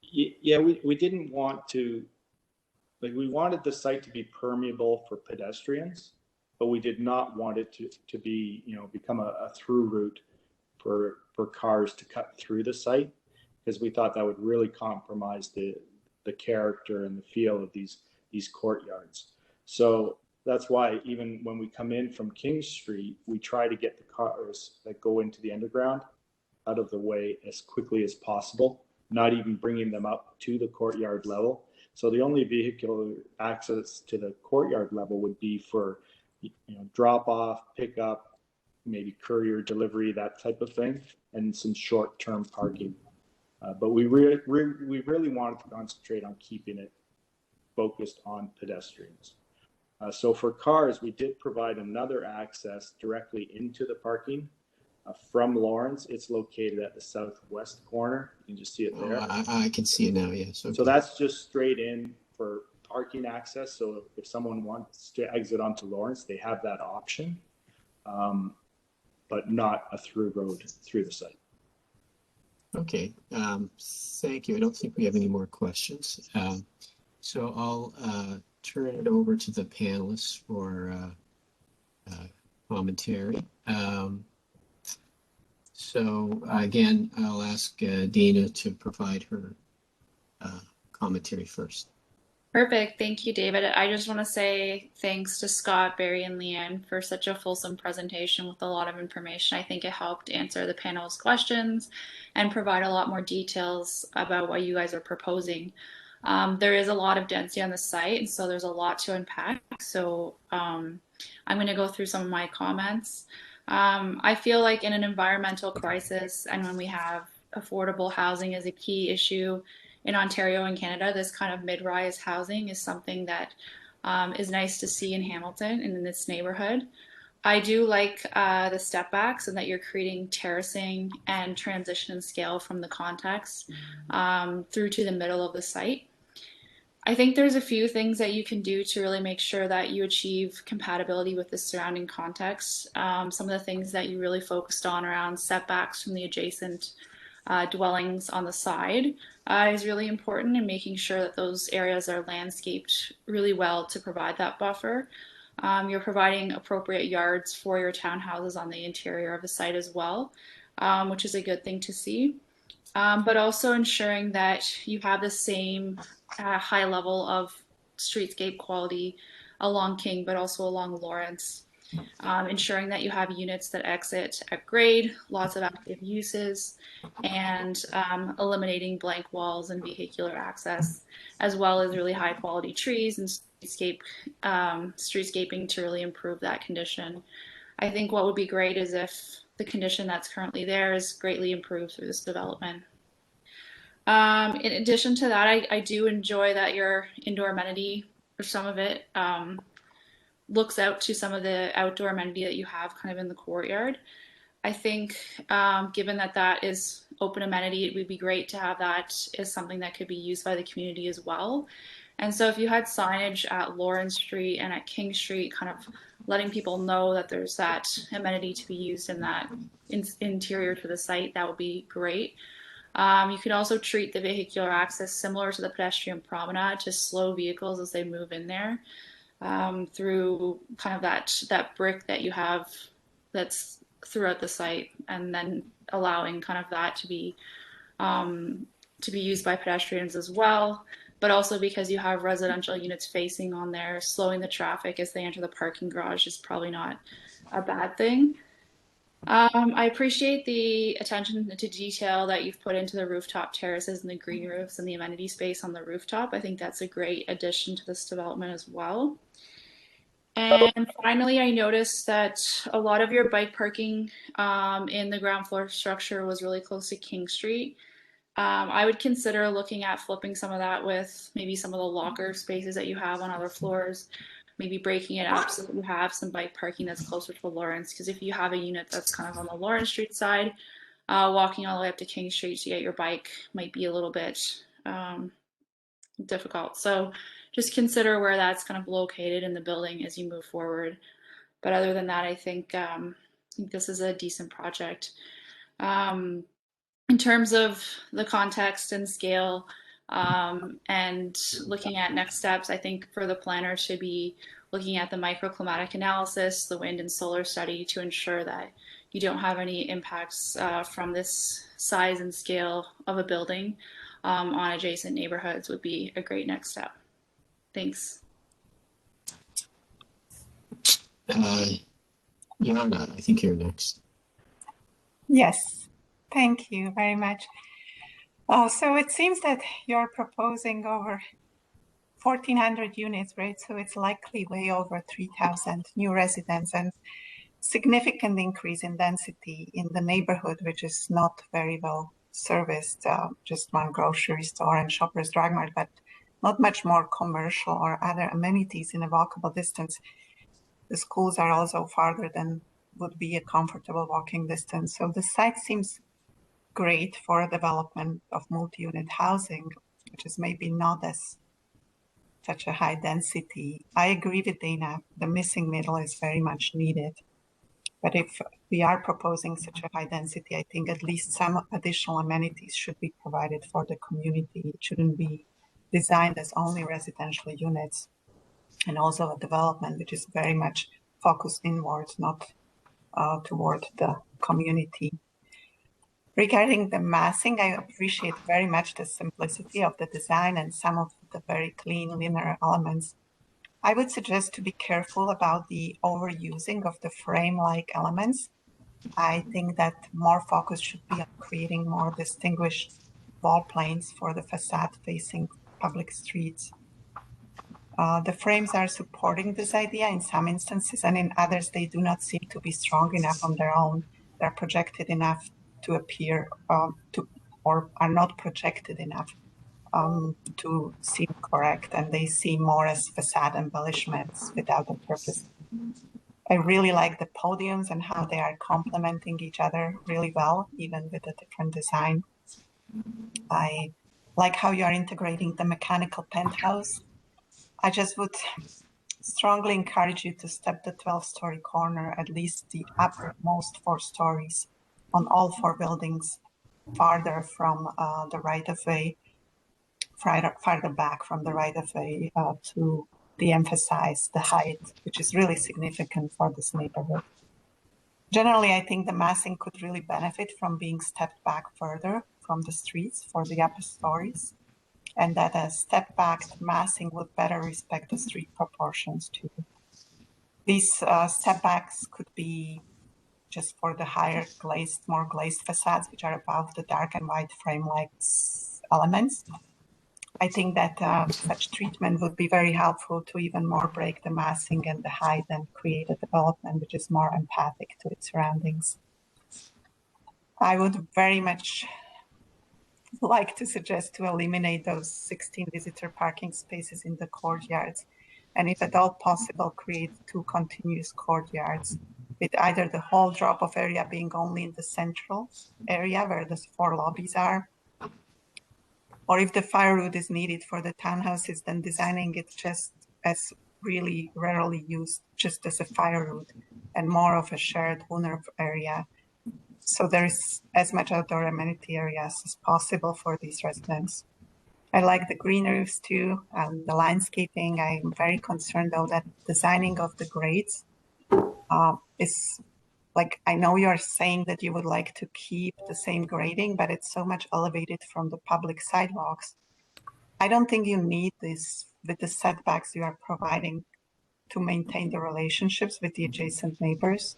Yeah, we didn't want to, we wanted the site to be permeable for pedestrians, but we did not want it to be, become a through route for cars to cut through the site, because we thought that would really compromise the character and the feel of these courtyards. So that's why even when we come in from King Street, we try to get the cars that go into the underground out of the way as quickly as possible, not even bringing them up to the courtyard level. So the only vehicular access to the courtyard level would be for drop off, pick up, maybe courier delivery, that type of thing, and some short-term parking. But we really wanted to concentrate on keeping it focused on pedestrians. So for cars, we did provide another access directly into the parking from Lawrence. It's located at the southwest corner. You can just see it there. I can see it now, yes. Okay. So that's just straight in for parking access. So if someone wants to exit onto Lawrence, they have that option. But not a through road through the site. Okay, thank you. I don't think we have any more questions. So I'll turn it over to the panelists for commentary. So again, I'll ask Dina to provide her commentary first. Perfect. Thank you, David. I just want to say thanks to Scott, Barry, and Leanne for such a fulsome presentation with a lot of information. I think it helped answer the panel's questions and provide a lot more details about what you guys are proposing. There is a lot of density on the site, and so there's a lot to unpack. So I'm going to go through some of my comments. I feel like in an environmental crisis and when we have affordable housing as a key issue in Ontario and Canada, this kind of mid-rise housing is something that is nice to see in Hamilton and in this neighborhood. I do like the step backs and that you're creating terracing and transition and scale from the context through to the middle of the site. I think there's a few things that you can do to really make sure that you achieve compatibility with the surrounding context. Some of the things that you really focused on around setbacks from the adjacent dwellings on the side is really important, in making sure that those areas are landscaped really well to provide that buffer. You're providing appropriate yards for your townhouses on the interior of the site as well, which is a good thing to see. But also ensuring that you have the same high level of streetscape quality along King, but also along Lawrence. ensuring that you have units that exit at grade, lots of active uses, and eliminating blank walls and vehicular access, as well as really high quality trees and streetscaping to really improve that condition. I think what would be great is if the condition that's currently there is greatly improved through this development. In addition to that, I do enjoy that your indoor amenity, or some of it, looks out to some of the outdoor amenity that you have kind of in the courtyard. I think given that that is open amenity, it would be great to have that as something that could be used by the community as well. And so if you had signage at Lawrence Street and at King Street, kind of letting people know that there's that amenity to be used in that interior to the site, that would be great. You could also treat the vehicular access similar to the pedestrian promenade to slow vehicles as they move in there through kind of that brick that you have that's throughout the site, and then allowing kind of that to be used by pedestrians as well. But also because you have residential units facing on there, slowing the traffic as they enter the parking garage is probably not a bad thing. I appreciate the attention to detail that you've put into the rooftop terraces and the green roofs and the amenity space on the rooftop. I think that's a great addition to this development as well. And finally, I noticed that a lot of your bike parking in the ground floor structure was really close to King Street. I would consider looking at flipping some of that with maybe some of the locker spaces that you have on other floors, maybe breaking it up so that you have some bike parking that's closer to Lawrence. Because if you have a unit that's kind of on the Lawrence Street side, walking all the way up to King Street to get your bike might be a little bit difficult. So just consider where that's kind of located in the building as you move forward. But other than that, I think this is a decent project. In terms of the context and scale and looking at next steps, I think for the planner to be looking at the microclimatic analysis, the wind and solar study to ensure that you don't have any impacts from this size and scale of a building on adjacent neighborhoods would be a great next step. Thanks. Jana, I think you're next. Yes, thank you very much. So it seems that you're proposing over 1,400 units, right? So it's likely way over 3,000 new residents and significant increase in density in the neighborhood, which is not very well serviced, just one grocery store and Shoppers Drug Mart, but not much more commercial or other amenities in a walkable distance. The schools are also farther than would be a comfortable walking distance. So the site seems great for a development of multi-unit housing, which is maybe not as such a high density. I agree with Dana, the missing middle is very much needed. But if we are proposing such a high density, I think at least some additional amenities should be provided for the community. It shouldn't be designed as only residential units, and also a development which is very much focused inwards, not toward the community. Regarding the massing, I appreciate very much the simplicity of the design and some of the very clean linear elements. I would suggest to be careful about the overusing of the frame-like elements. I think that more focus should be on creating more distinguished wall planes for the facade facing public streets. The frames are supporting this idea in some instances, and in others they do not seem to be strong enough on their own. They're projected enough to appear or are not projected enough to seem correct, and they seem more as facade embellishments without a purpose. I really like the podiums and how they are complementing each other really well, even with a different design. I like how you are integrating the mechanical penthouse. I just would strongly encourage you to step the 12-story corner, at least the uppermost 4 stories on all 4 buildings, farther from the right-of-way, farther back from the right-of-way to de-emphasize the height, which is really significant for this neighborhood. Generally, I think the massing could really benefit from being stepped back further from the streets for the upper stories, and that a step-back massing would better respect the street proportions too. these setbacks could be just for the higher glazed, more glazed facades, which are above the dark and white frame-like elements. I think that such treatment would be very helpful to even more break the massing and the height and create a development which is more empathic to its surroundings. I would very much like to suggest to eliminate those 16 visitor parking spaces in the courtyards, and if at all possible, create 2 continuous courtyards with either the whole drop-off area being only in the central area where the 4 lobbies are, or if the fire route is needed for the townhouses, then designing it just as really rarely used, just as a fire route and more of a shared owner area. So there is as much outdoor amenity areas as possible for these residents. I like the green roofs too, and the landscaping. I'm very concerned though that designing of the grades is like, I know you're saying that you would like to keep the same grading, but it's so much elevated from the public sidewalks. I don't think you need this with the setbacks you are providing to maintain the relationships with the adjacent neighbors.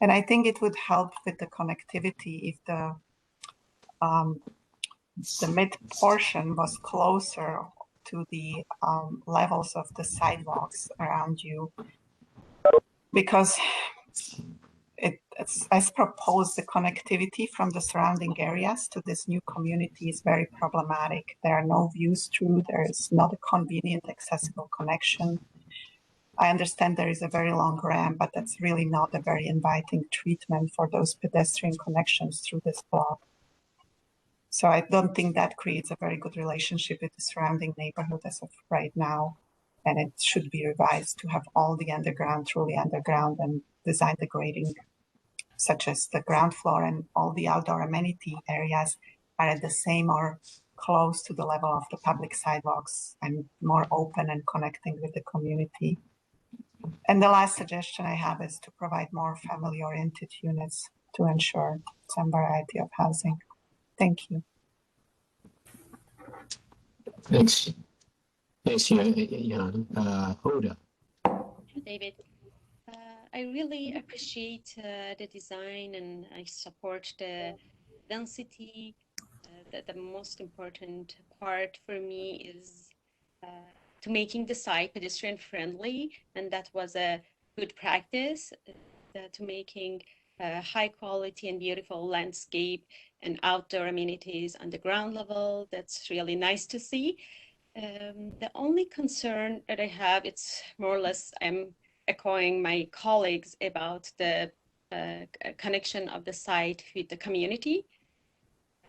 And I think it would help with the connectivity if the mid portion was closer to the levels of the sidewalks around you, because it's as proposed, the connectivity from the surrounding areas to this new community is very problematic. There are no views through, there is not a convenient, accessible connection. I understand there is a very long ramp, but that's really not a very inviting treatment for those pedestrian connections through this block. So I don't think that creates a very good relationship with the surrounding neighborhood as of right now. And it should be revised to have all the underground, truly underground, and design the grading, such as the ground floor and all the outdoor amenity areas are at the same or close to the level of the public sidewalks and more open and connecting with the community. And the last suggestion I have is to provide more family-oriented units to ensure some variety of housing. Thank you. Thanks. Thanks, Jan. Hoda. David, I really appreciate the design, and I support the density. The most important part for me is to making the site pedestrian friendly, and that was a good practice, to making high quality and beautiful landscape and outdoor amenities on the ground level. That's really nice to see. The only concern that I have, it's more or less, I'm echoing my colleagues about the connection of the site with the community.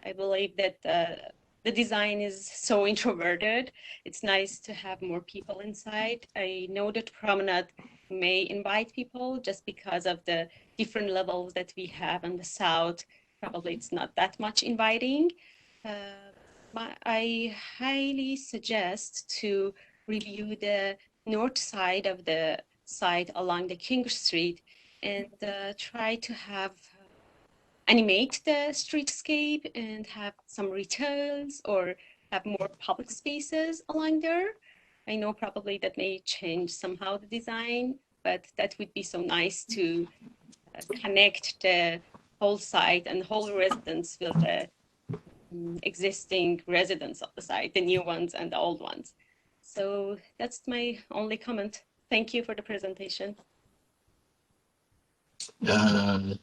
I believe that the design is so introverted. It's nice to have more people inside. I know that promenade may invite people just because of the different levels that we have on the south. Probably it's not that much inviting. I highly suggest to review the north side of the site along the King Street and try to have animate the streetscape and have some retails or have more public spaces along there. I know probably that may change somehow the design, but that would be so nice to connect the whole site and whole residents with the existing residents of the site, the new ones and the old ones. So that's my only comment. Thank you for the presentation.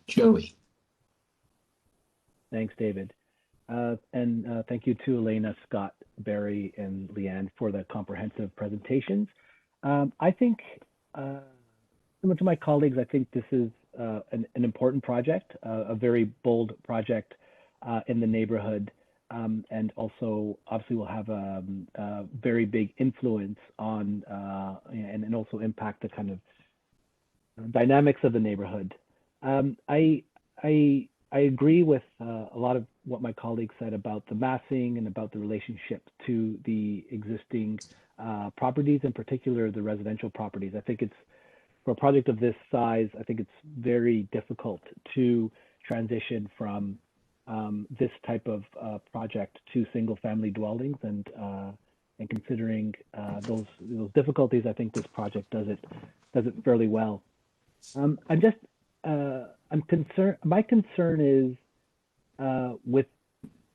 Joey. Thanks, David. And thank you to Elena, Scott, Barry, and Leanne for the comprehensive presentations. I think, similar to my colleagues, I think this is an important project, a very bold project in the neighborhood, and also obviously will have a very big influence on and also impact the kind of dynamics of the neighborhood. I agree with a lot of what my colleagues said about the massing and about the relationship to the existing properties, in particular the residential properties. I think it's, for a project of this size, I think it's very difficult to transition from this type of project to single family dwellings. And and considering those difficulties, I think this project does it fairly well. I'm concerned. My concern is with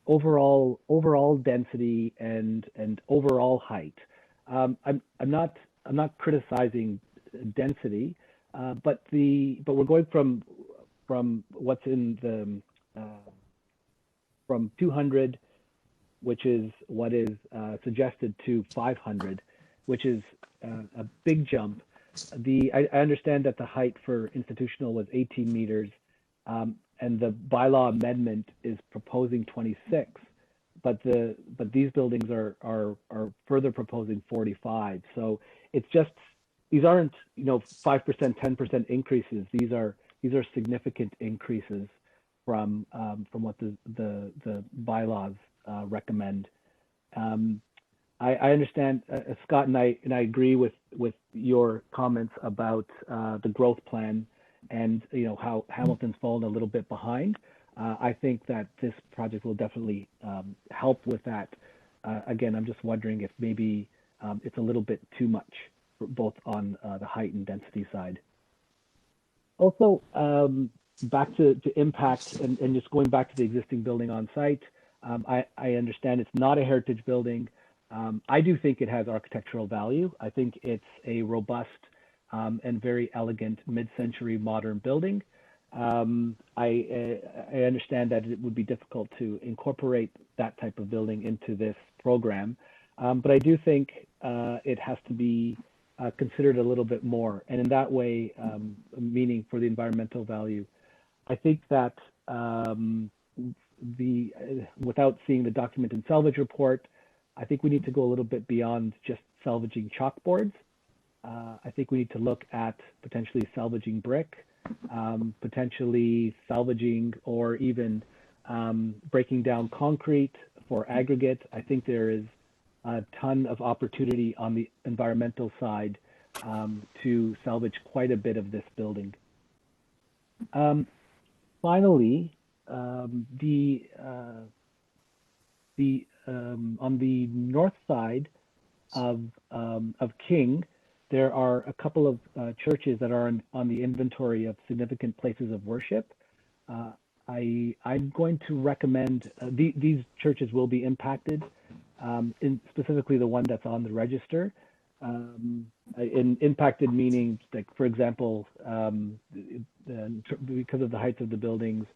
overall density and overall height. I'm not criticizing density, but we're going from what's in the from 200, which is what is suggested, to 500, which is a big jump. I understand that the height for institutional was 18 meters, and the bylaw amendment is proposing 26, but these buildings are further proposing 45. So it's just, these aren't 5%, 10% increases. These are significant increases from what the bylaws recommend. I understand, Scott, and I agree with your comments about the growth plan and how Hamilton's fallen a little bit behind. I think that this project will definitely help with that. Again, I'm just wondering if maybe it's a little bit too much, both on the height and density side. Also, back to impact and just going back to the existing building on site. I understand it's not a heritage building. I do think it has architectural value. I think it's a robust and very elegant mid-century modern building. I understand that it would be difficult to incorporate that type of building into this program, but I do think it has to be considered a little bit more. And in that way, meaning for the environmental value, I think that without seeing the document and salvage report, I think we need to go a little bit beyond just salvaging chalkboards. I think we need to look at potentially salvaging brick, potentially salvaging or even breaking down concrete for aggregate. I think there is a ton of opportunity on the environmental side to salvage quite a bit of this building. Finally, on the north side of King, there are a couple of churches that are on the inventory of significant places of worship. I'm going to recommend these churches will be impacted, specifically the one that's on the register. Impacted meaning, like, for example, because of the height of the buildings,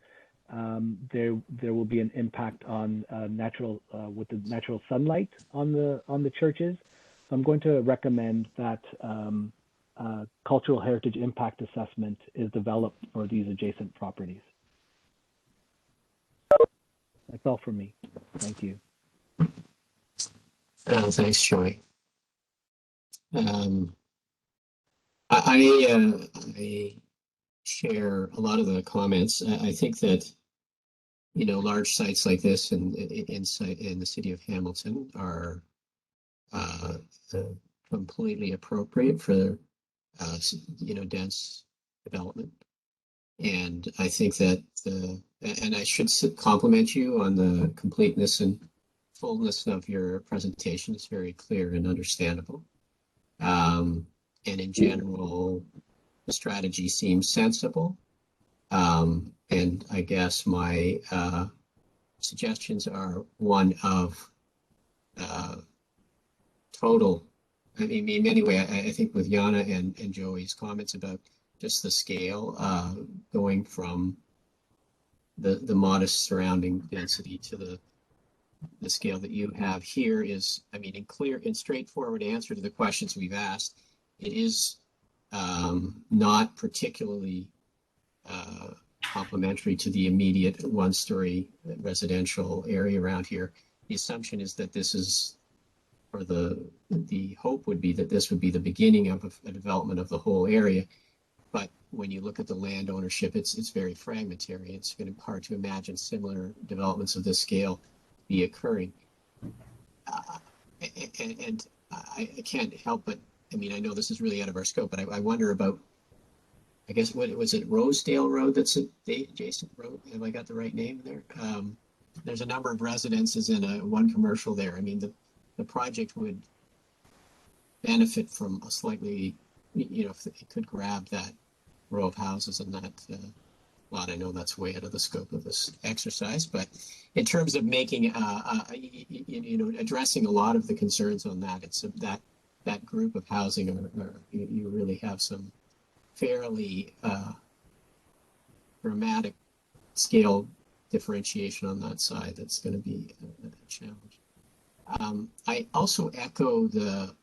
there will be an impact on with the natural sunlight on the churches. So I'm going to recommend that cultural heritage impact assessment is developed for these adjacent properties. That's all for me. Thank you. Thanks, Joey. I share a lot of the comments. I think that large sites like this in the city of Hamilton are completely appropriate for dense development. And I think that and I should compliment you on the completeness and fullness of your presentation. It's very clear and understandable. And in general, the strategy seems sensible. And I guess my suggestions are one of total. I mean, anyway, I think with Yana and Joey's comments about just the scale, going from the modest surrounding density to the scale that you have here is, I mean, in clear and straightforward answer to the questions we've asked, it is not particularly complementary to the immediate one-story residential area around here. The assumption is that this is, or the hope would be that this would be the beginning of a development of the whole area. But when you look at the land ownership, it's very fragmentary. It's going to be hard to imagine similar developments of this scale be occurring. And I can't help but, I mean, I know this is really out of our scope, but I wonder about, I guess, what was it, Rosedale Road that's adjacent road? Have I got the right name there? There's a number of residences and one commercial there. I mean, the project would benefit from a slightly, if it could grab that row of houses and that lot. I know that's way out of the scope of this exercise, but in terms of making, addressing a lot of the concerns on that, it's that group of housing, you really have some fairly dramatic scale differentiation on that side. That's going to be a challenge. I also echo the,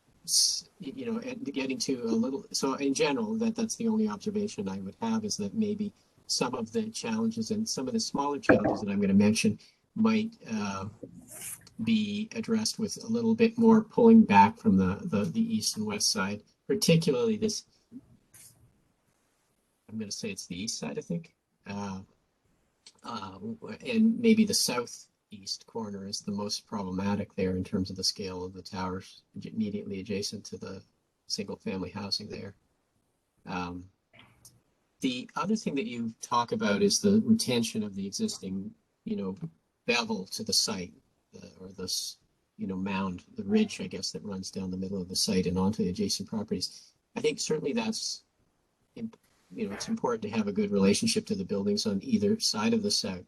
getting to a little, so in general, that's the only observation I would have, is that maybe some of the challenges and some of the smaller challenges that I'm going to mention might be addressed with a little bit more pulling back from the east and west side, particularly this, I'm going to say it's the east side, I think, and maybe the southeast corner is the most problematic there in terms of the scale of the towers immediately adjacent to the single family housing there. The other thing that you talk about is the retention of the existing, bevel to the site, or this, mound, the ridge, I guess, that runs down the middle of the site and onto the adjacent properties. I think certainly that's, it's important to have a good relationship to the buildings on either side of the site,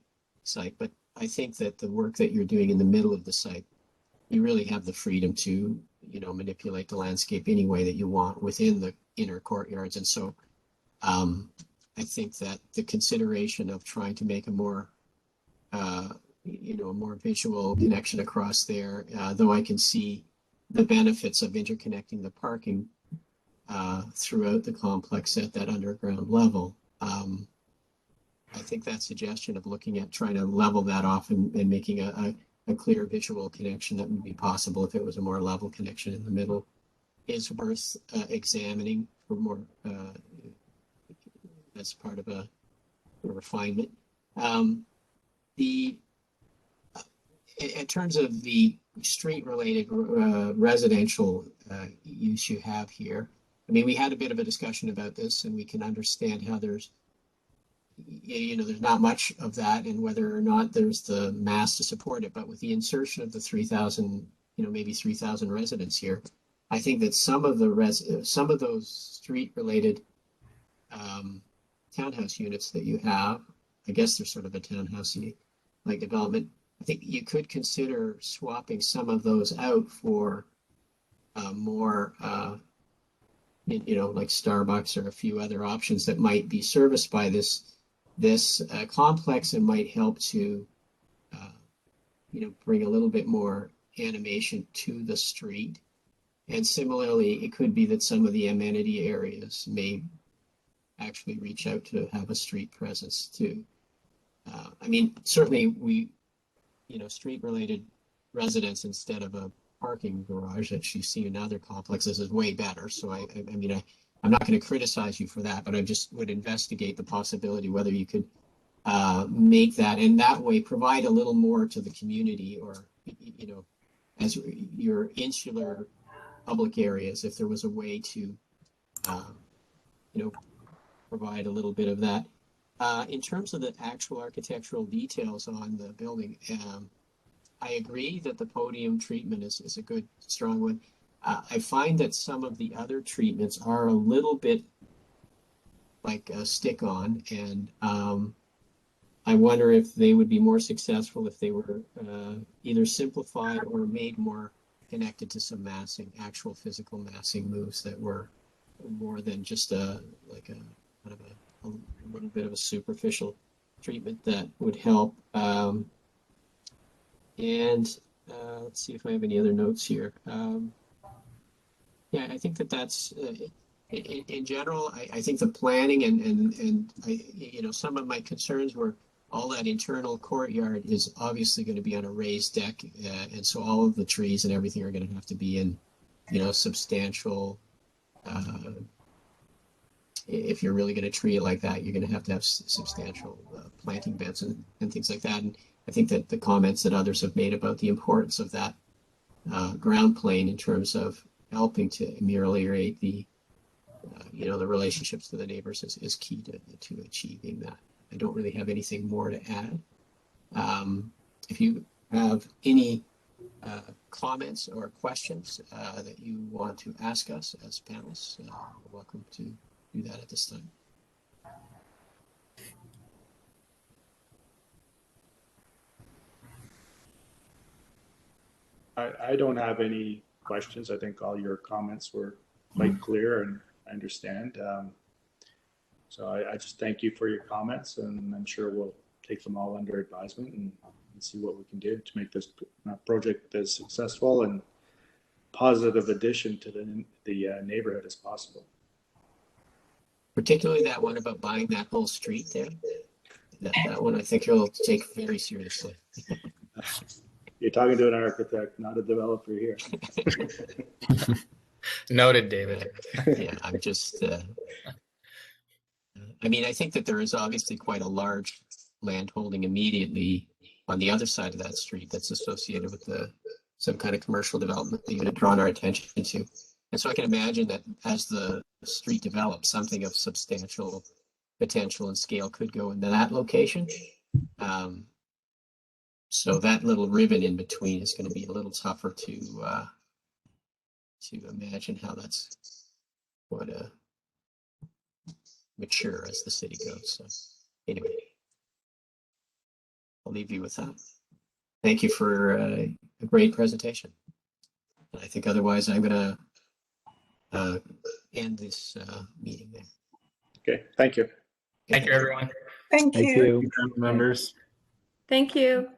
but I think that the work that you're doing in the middle of the site, you really have the freedom to, manipulate the landscape any way that you want within the inner courtyards. And so I think that the consideration of trying to make a more, a more visual connection across there, though I can see the benefits of interconnecting the parking throughout the complex at that underground level. I think that suggestion of looking at trying to level that off and making a clear visual connection that would be possible if it was a more level connection in the middle is worth examining for more, as part of a refinement. In terms of the street-related residential use you have here, I mean, we had a bit of a discussion about this, and we can understand how there's not much of that, and whether or not there's the mass to support it. But with the insertion of the 3,000, maybe 3,000 residents here, I think that some of those street-related townhouse units that you have, I guess there's sort of a townhouse-like development. I think you could consider swapping some of those out for more, like Starbucks or a few other options that might be serviced by this complex, and might help to, bring a little bit more animation to the street. And similarly, it could be that some of the amenity areas may actually reach out to have a street presence too. I mean, certainly we, street-related residence instead of a parking garage that you see in other complexes is way better. So I'm not going to criticize you for that, but I just would investigate the possibility whether you could make that, and that way provide a little more to the community, or, as your insular public areas, if there was a way to, provide a little bit of that. In terms of the actual architectural details on the building, I agree that the podium treatment is a good, strong one. I find that some of the other treatments are a little bit like a stick-on, and I wonder if they would be more successful if they were either simplified or made more connected to some massing, actual physical massing moves that were more than just a little bit of a superficial treatment that would help. Let's see if I have any other notes here. Yeah, I think that's in general. I think the planning and some of my concerns were all that internal courtyard is obviously going to be on a raised deck, and so all of the trees and everything are going to have to be in substantial. If you're really going to treat it like that, you're going to have substantial planting beds and things like that. And I think that the comments that others have made about the importance of that ground plane in terms of helping to ameliorate the relationships to the neighbors is key to achieving that. I don't really have anything more to add. If you have any comments or questions that you want to ask us as panelists, you're welcome to do that at this time. I don't have any questions. I think all your comments were quite clear, and I understand. So I just thank you for your comments, and I'm sure we'll take them all under advisement and see what we can do to make this project as successful and positive addition to the neighborhood as possible. Particularly that one about buying that whole street there. That one I think you'll take very seriously. You're talking to an architect, not a developer here. Noted, David. Yeah, I'm just, I mean, I think that there is obviously quite a large land holding immediately on the other side of that street that's associated with some kind of commercial development that you had drawn our attention to. And so I can imagine that as the street develops, something of substantial potential and scale could go into that location. So that little ribbon in between is going to be a little tougher to imagine how that's going to mature as the city goes. So anyway, I'll leave you with that. Thank you for a great presentation. I think otherwise I'm going to end this meeting there. Okay, thank you. Thank you, everyone. Thank you. Members. Thank you.